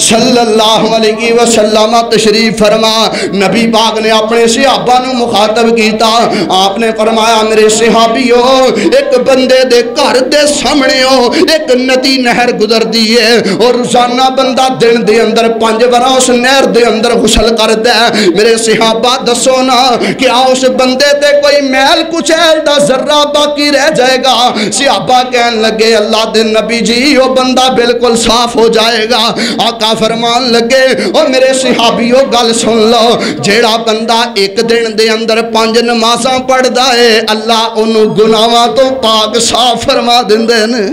صلی اللہ علیہ وسلم تشریف فرما. نبی پاک نے اپنے صحابہ نو مخاطب کیتا. آپ نے فرمایا میرے صحابیو ایک بندے دے گھر دے سامنے ہو ایک ندی نہر گزر دیئے اور روزانہ بندہ دن دے اندر 5 بار اس نہر دے اندر غسل کر دے. میرے صحابہ دسو نا کیا اس بندے تے کوئی میل کچیل دا ذرہ باقی رہ جائے گا؟ صحابہ کہن لگے اللہ دے نبی جی وہ بندہ بالکل صاف ہو جائے گا. آقا فرمان لگے اور میرے صحابیوں گل سن لو جیڑا بندہ ایک دن دے اندر 5 نمازاں پڑھ دائے اللہ انہوں گناہاں تو پاک صاف فرما دیندے نے.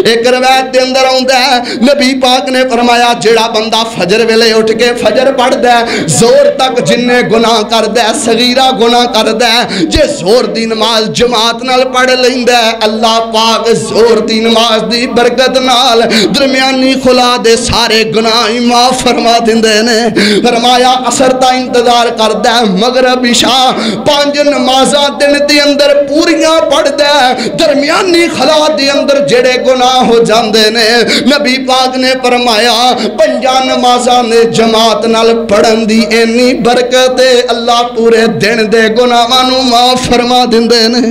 ایک روایت دے اندر آندا ہے نبی پاک نے فرمایا جیڑا بندہ فجر ویلے اٹھ کے فجر پڑھ دے زور تک جننے گناہ کر دے صغیرہ گناہ کر دے جے زور دی نماز جماعت نال پڑھ لیندے اللہ پاک زور دی نماز دی برکت نال درمیانی خلا دے سارے گناہ معاف فرما دیندے نے. فرمایا عصر تا انتظار کر دے مغرب عشاء 5 نمازاں دن دے اندر پوریاں پڑھ دے درمیانی خلا دے اندر جڑے گناہ ہو جاندے نے نبی پاک نے فرمایا 5 نمازاں نے جماعت نال پڑھن دی اینی برکت اللہ پورے دن دے گناہاں نو معاف فرما دیندے نے.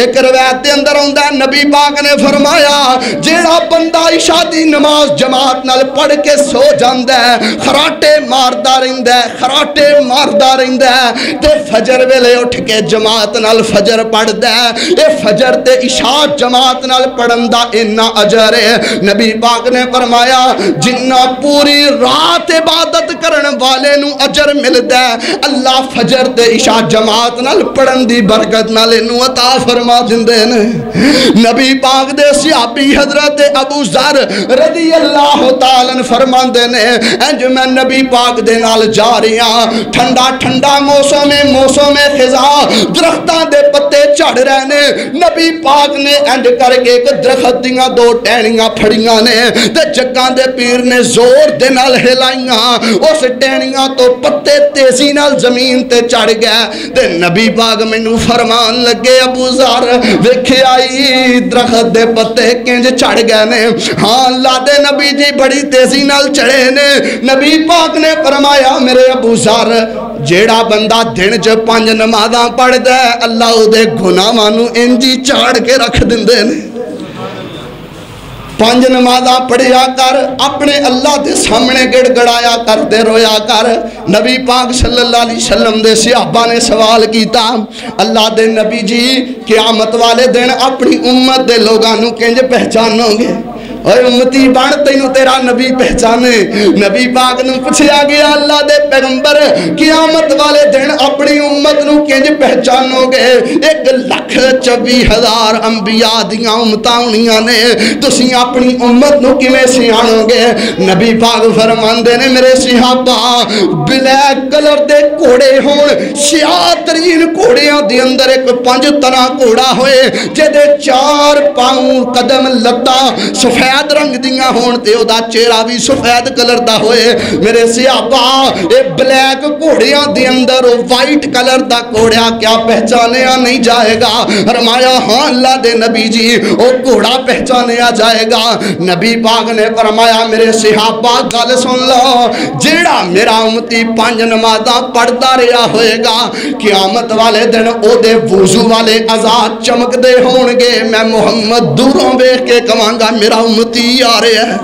ایک روایت دے اندر ہوندا ہے نبی پاک نے فرمایا جیڑا بندہ عشاء دی نماز جماعت نال پڑھ کے سو جاندا ہے خراٹے ماردا رہندا ہے خراٹے ماردا رہندا ہے تے فجر ویلے اٹھ کے جماعت نال فجر پڑھدا ہے. اے فجر تے عشاء جماعت نال پڑھن دا اتنا اجر ہے. نبی پاک نے فرمایا جنہ پوری رات عبادت کرن والے نو اجر ملدا ہے اللہ فجر تے عشاء جماعت نال پڑھن دی برکت نال انو عطا فرما دیندے نے. نبی پاک دے صحابی حضرت ابو ذر رضی اللہ تعالیٰ فرماندے نے انج میں نبی پاک دے نال جا رہا ٹھنڈا ٹھنڈا موسم خزاں درختاں دے پتے چڑھ رہے نے. نبی پاک نے انج کر کے ایک درخت دیاں 2 ٹہنیاں پھڑیاں نے تے جگاں دے پیر نے زور دے نال ہلائیاں اس ٹہنیاں تو پتے تیزی نال زمین تے چڑھ گئے تے نبی پاک مینوں فرمان لگے ابو ذر ویکھیا آئی درخت دے پتے کنج چڑھ گئے نے. ہاں اللہ دے نبی جی بڑی تیزی نال چڑھے نے. نبی پاک نے فرمایا میرے ابو ذر جیڑا بندہ دن چ 5 نمازاں پڑھ دے اللہ دے گناہاں نو انجی چاڑ کے رکھ دیندے نے. 5 نمازاں پڑھیا کر اپنے اللہ دے سامنے گڑ گڑایا کر دے رویا کر. نبی پاک صلی اللہ علیہ وسلم دے صحابہ نے سوال کیتا اللہ دے نبی جی قیامت والے دن اپنی امت دے لوگاں نو کنج پہچانو گے؟ اے امتی بن تینوں تیرا نبی پہچانے. نبی پاک نو پوچھیا گیا اللہ دے پیغمبر قیامت والے دن اپنی امت نو کنج پہچانو گے؟ 1,24,000 انبیاء دیاں امتاں ہونیاں نے تسی اپنی امت نو کیویں سیاںو گے؟ نبی پاک فرماندے نے میرے صحابہ بلیک کلر دے گھوڑے ہون سیاہ ترین گھوڑیاں دے اندر ایک 5 تنا گھوڑا ہوئے جدے 4 پاؤں قدم لتا سفید رنگ دیاں ہون تے او دا چہرہ بھی سفید کلر دا ہوئے. میرے صحابہ اے بلیک گھوڑیاں دے اندر او وائٹ کلر دا گھوڑا کیا پہچانیا نہیں جائے گا؟ فرمایا ہاں اللہ دے نبی جی او گھوڑا پہچانیا جائے گا. نبی پاک نے فرمایا میرے صحابہ گل سن لو جیڑا میرا امتی 5 نمازاں پڑھدا رہا ہوئے گا قیامت والے دن او دے وضو والے اعضاء چمک دے ہون گے. میں محمد دوروں ویکھ کے کہاں گا میرا امتی آ رہے ہیں.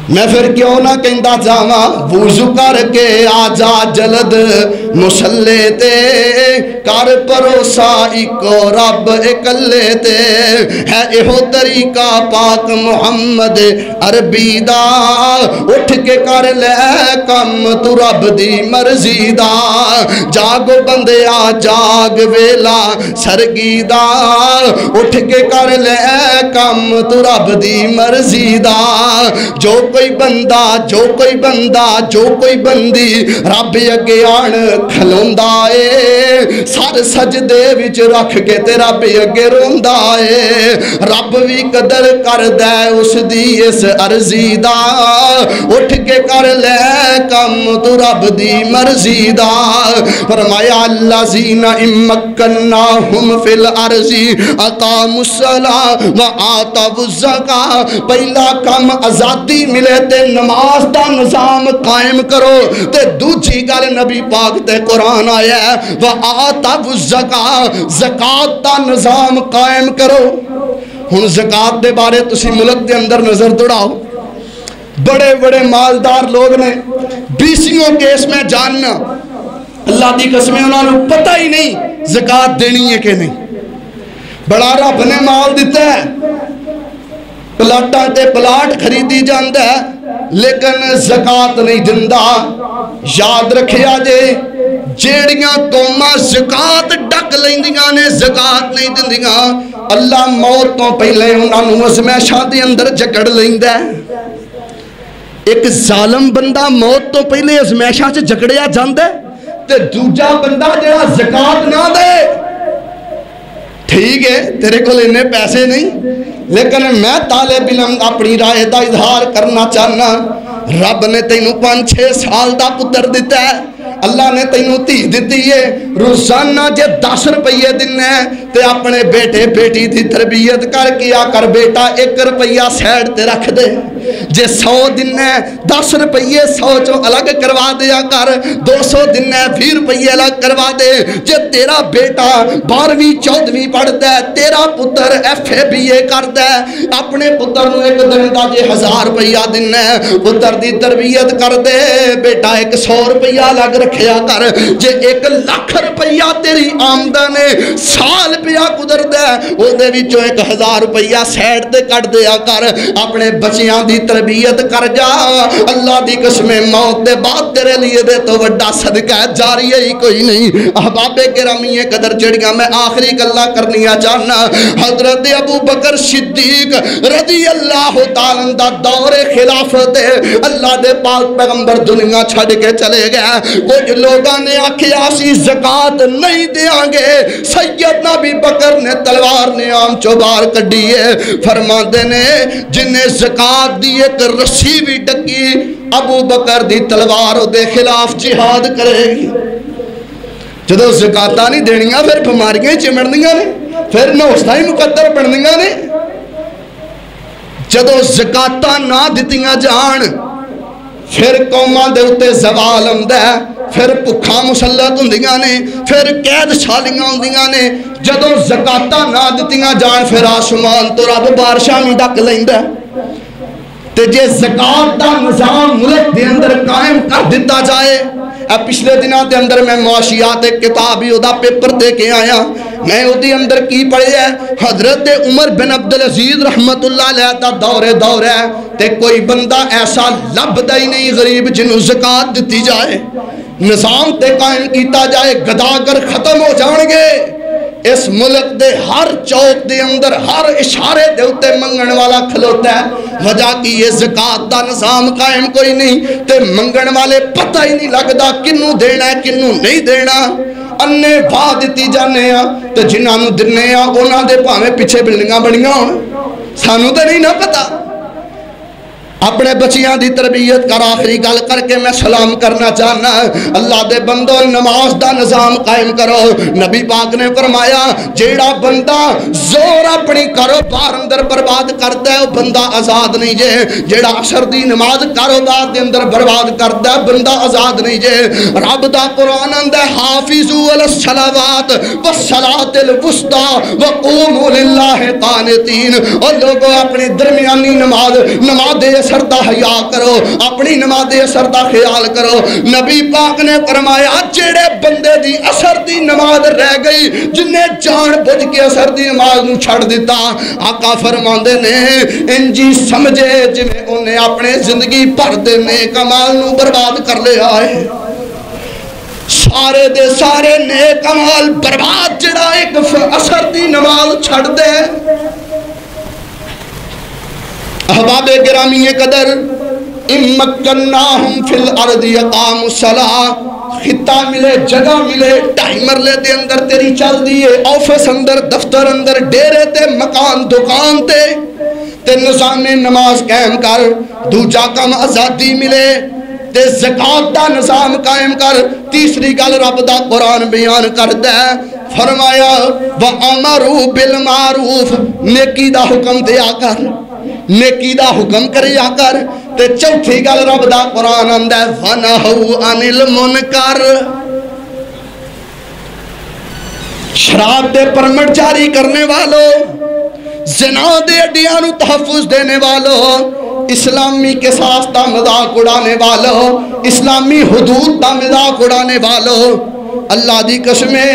میں پھر کیوں نہ کہندا جاواں وضو کر کے آجا جلد مسلے تے کر پروسا اکو رب اکلے تے ہے ایہو طریقہ پاک محمد عربی دا اٹھ کے کر لے کم تو رب دی مرضی دا جاگو بندیا جاگ ویلا سرگی دا اٹھ کے کر لے کم تو رب دی مرضی دا جو کوئی بندہ جو کوئی بندی رب اگے آن کھلوندا اے سر سجدے وچ رکھ کے تے رب اگے روندا اے رب بھی قدر کردا اے اس دی اس عرضی دا اٹھ کے کر لے کم تو رب دی مرضی دا فرمایا الذین امکناہم فی الارض اقاموا الصلاۃ وآتوا الزکاۃ پہلا کم آزادی ملے تے نماز دا نظام قائم کرو تے دوجی گل نبی پاک تے قرآن آیا ہے وآتوا الزکاۃ زکات دا نظام قائم کرو ہن زکات دے بارے تسی ملک دے اندر نظر دوڑاؤ بڑے بڑے مالدار لوگ نے بیسیوں کیس میں جاننا اللہ دی قسمیں انہوں نے پتہ ہی نہیں زکات دینی ہے کہ نہیں بڑا رب نے مال دیتا ہے پلاٹاں تے پلاٹ خریدی جاندہ ہے لیکن زکات نہیں دندا یاد رکھیا جے جیڑیاں قوماں زکات ڈک لیندیاں نے زکات نہیں دندیاں اللہ موت تو پہلے انہاں نوں ازمائشاں دے اندر جکڑ لیندا ہے ایک ظالم بندہ موت تو پہلے ازمائشاں سے جکڑیا جاندا ہے تے دوجا بندہ جڑا زکات نہ دے ٹھیک ہے تیرے کو لینے پیسے نہیں لیکن میں طالب علم اپنی رائے دا اظہار کرنا چاہنا رب نے تینوں 5-6 سال دا پتر دیتا ہے اللہ نے تینوں تھی دیتی ہے روزانہ جے 10 روپیے دینے تے اپنے بیٹے بیٹی دی تربیت کر کیا کر بیٹا 1 روپیہ سیڈ تے رکھ دے جے 100 دینے 10 روپیے 100 چو الگ کروا دیا کر 200 دینے 20 روپیے الگ کروا دے جے تیرا بیٹا 12ویں 14ویں پڑھ دے تیرا پتر FA کر دے اپنے پتر نو ایک دن دا جے 1000 روپیہ دینے پتر دی تربیت کر دے بیٹا 100 روپیہ الگ رکھیا کر جے 1 لاکھ روپیہ تیری آمدن سال پیا قدر دے او دے وچوں 1000 روپیہ سیڈ تے کٹ دیا کر اپنے بچیاں دی تربیت کر جا اللہ دی قسم موت دے بعد تیرے لیے دے تو وڈا صدقہ جاری ہی کوئی نہیں احباب گرامی قدر جڑیاں میں آخری گلاں کرنیاں چاہنا حضرت ابو بکر صدیق رضی اللہ تعالیٰ دا دور خلافت اللہ دے پاک پیغمبر دنیا چھڑ کے چلے گئے کچھ لوگاں نے آکھیا سی زکات نہیں دیاں گے سیدنا ابو بکر نے تلوار نے عام چوبار کڈیے فرماندے نے جنہیں زکات دی ایک رسی بھی ڈکی ابو بکر دی تلوار دے خلاف جہاد کرے گی جدو زکاتہ نہیں دینیاں پھر بماریاں چمڑنیاں نے پھر نوستہ ہی مقدر پڑھنیاں نے جدو زکاتہ نہ دیتیاں جان پھر قوماں دے اتے زوال آمدا ہے پھر بھکھاں مسلط ہوندیاں نے پھر قید شالیاں ہوندیاں نے جدو زکاتاں نہ دتیاں جان پھر آسمان تو رب بارشاں نوں ڈک لیندا تے جے زکات دا نظام ملک دے اندر قائم کر دیتا جائے پچھلے دنوں دے اندر میں معاشیات کتاب ہی دا پیپر دے کے آیا میں اودی اندر کی پڑھے ہے حضرت عمر بن عبدالعزیز رحمت اللہ علیہ دا دور ہے تے کوئی بندہ ایسا لبدا ہی نہیں غریب جنوں زکات دتی جائے نظام تے قائم کیتا جائے گداگر ختم ہو جان گے اس ملک دے ہر چوک دے اندر ہر اشارے دے اتے منگن والا کھلوتا ہے وجہ کی یہ زکات دا نظام قائم کوئی نہیں تے منگن والے پتہ ہی نہیں لگدا کنوں دینا ہے کنوں نہیں دینا اننے بھا دیتی جانے ہیں تے جنہاں نوں دنے ہیں انہاں دے پاویں پیچھے بلڈنگاں بنیاں ہون سانوں تے نہیں نہ پتا اپنے بچیاں دی تربیت کر آخری گل کر کے میں سلام کرنا چاہنا اللہ دے بندوں نماز دا نظام قائم کرو نبی پاک نے فرمایا جیڑا بندہ زور اپنی کاروبار اندر برباد کرتا ہے وہ بندہ آزاد نہیں جے جیڑا عصر دی نماز کاروبار دے اندر برباد کرتا ہے بندہ آزاد نہیں جے رب دا قرآن اندر حافظوا علی الصلوات والصلاۃ الوسطی وقوموا للہ قانتین اور لوگوں اپنی درمیانی نماز دے اثر دا حیا کرو اپنی نماز اثر دا خیال کرو نبی پاک نے فرمایا جڑے بندے دی اثر دی نماز رہ گئی جنہیں جان بوجھ کے اثر دی نماز نو چھڑ دیتا آقا فرماندے نے انجی سمجھے جویں انہیں اپنے زندگی بھر دے نیک اعمال نو برباد کر لیا ہے سارے دے سارے نیک اعمال برباد جڑا ایک اثر دی نماز چھڑ دے احباب گرامی قدر امکناہم فی الارض اقاموا الصلاۃ خطہ ملے جگہ ملے 2.5 مرلے دے اندر تیری چل دیئے آفس اندر دفتر اندر ڈیرے تے مکان دکان تے نظام نماز قائم کر دوجا کم آزادی ملے تے زکاة دا نظام قائم کر تیسری گل رب دا قرآن بیان کر دے فرمایا وَأَمَرُوا بِالْمَعْرُوفِ نیکی دا حکم دیا کر نیکی دا حکم کریا کر تے چوتھی گل رب دا قرآن اندے وَنَهَوْا عَنِ الْمُنْكَرِ شراب دے پرمٹ جاری کرنے والوں زنا دے اڈیانو تحفظ دینے والوں اسلامی قصاص دا مذاق اڑانے والوں اسلامی حدود دا مذاق اڑانے والوں اللہ دی قسمیں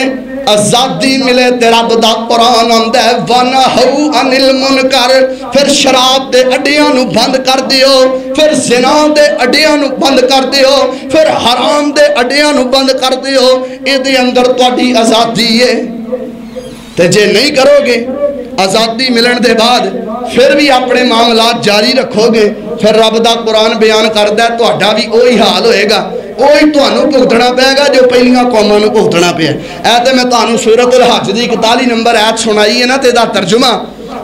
آزادی ملے تیرا بدا قرآن اندے وَنَهَوْا عَنِ الْمُنْكَرِ پھر شراب دے اڈیانو بند کر دیو پھر زنا دے اڈیانو بند کر دیو پھر حرام دے اڈیانو بند کر دیو اے دے اندر تواڈی آزادی ہے تے جے نہیں کرو گے آزادی ملن دے بعد پھر بھی اپنے معاملات جاری رکھو گے پھر رب دا قرآن بیان کردہ ہے تو اڈا بھی اوہی حال ہوئے گا اوہی تو انہوں بھگتنا پہے گا جو پہلیاں قوموں نے بھگتنا پہے ایتے میں تو انہوں سورۃ الحج دی 41 نمبر آیت سنائی ہے نا تے دا ترجمہ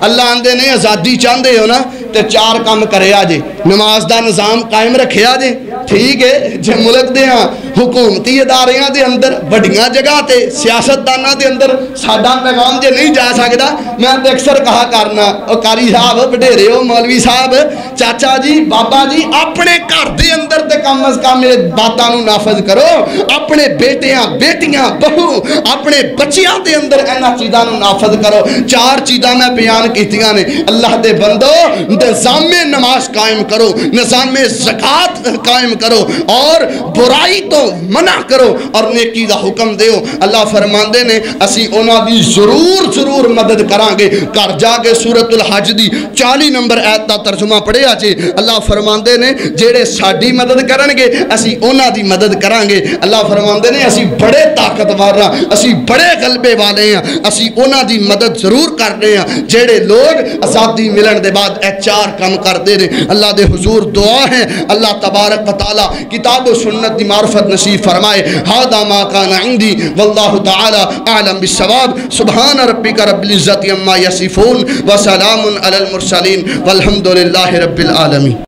اللہ آندے نے آزادی چاندے ہو نا تے 4 کام کرے آجے نماز دا نظام قائم رکھے آجے ٹھیک ہے جے ملک دے ہاں حکومتی اداریاں دے اندر بڑیاں جگہ تے سیاست دانا دے اندر ساڈا پیغام جے نہیں جا سکدا میں تے اکثر کہا کرنا او قاری صاحب بڈھیرے ہو مولوی صاحب چاچا جی بابا جی اپنے گھر دے اندر تے کم از کم باتاں نو نافذ کرو اپنے بیٹیاں بیٹیاں بہو اپنے بچیاں دے اندر اینا چیزاں نو نافذ کرو 4 چیزاں میں بیان کیتیاں نے اللہ دے بندو نظام نماز قائم کرو نظام زکاة قائم کرو اور برائی تو منع کرو اور نیکی دا حکم دیو اللہ فرماندے نے اسی اونا دی ضرور مدد کرانگے کر جاگے سورۃ الحج دی 40 نمبر آیت دا ترجمہ پڑھے آجے اللہ فرماندے نے جیڑے ساڑی مدد کرنگے اسی اونا دی مدد کرانگے اللہ فرماندے نے اسی بڑے طاقتور ہیں اسی بڑے غلبے والے ہیں اسی اونا دی مدد ضرور کر رہے ہیں جیڑے لوگ آزادی ملن دے بعد 4 کم کر دے رہے اللہ دے حضور دعا ہے اللہ تبارک و تعالی کتاب و سنت دی معرفت نصیب فرمائے هذا ما كان عندي والله تعالی اعلم بالصواب سبحان ربک رب العزت عما یصفون وسلام علی المرسلین والحمد للہ رب العالمین.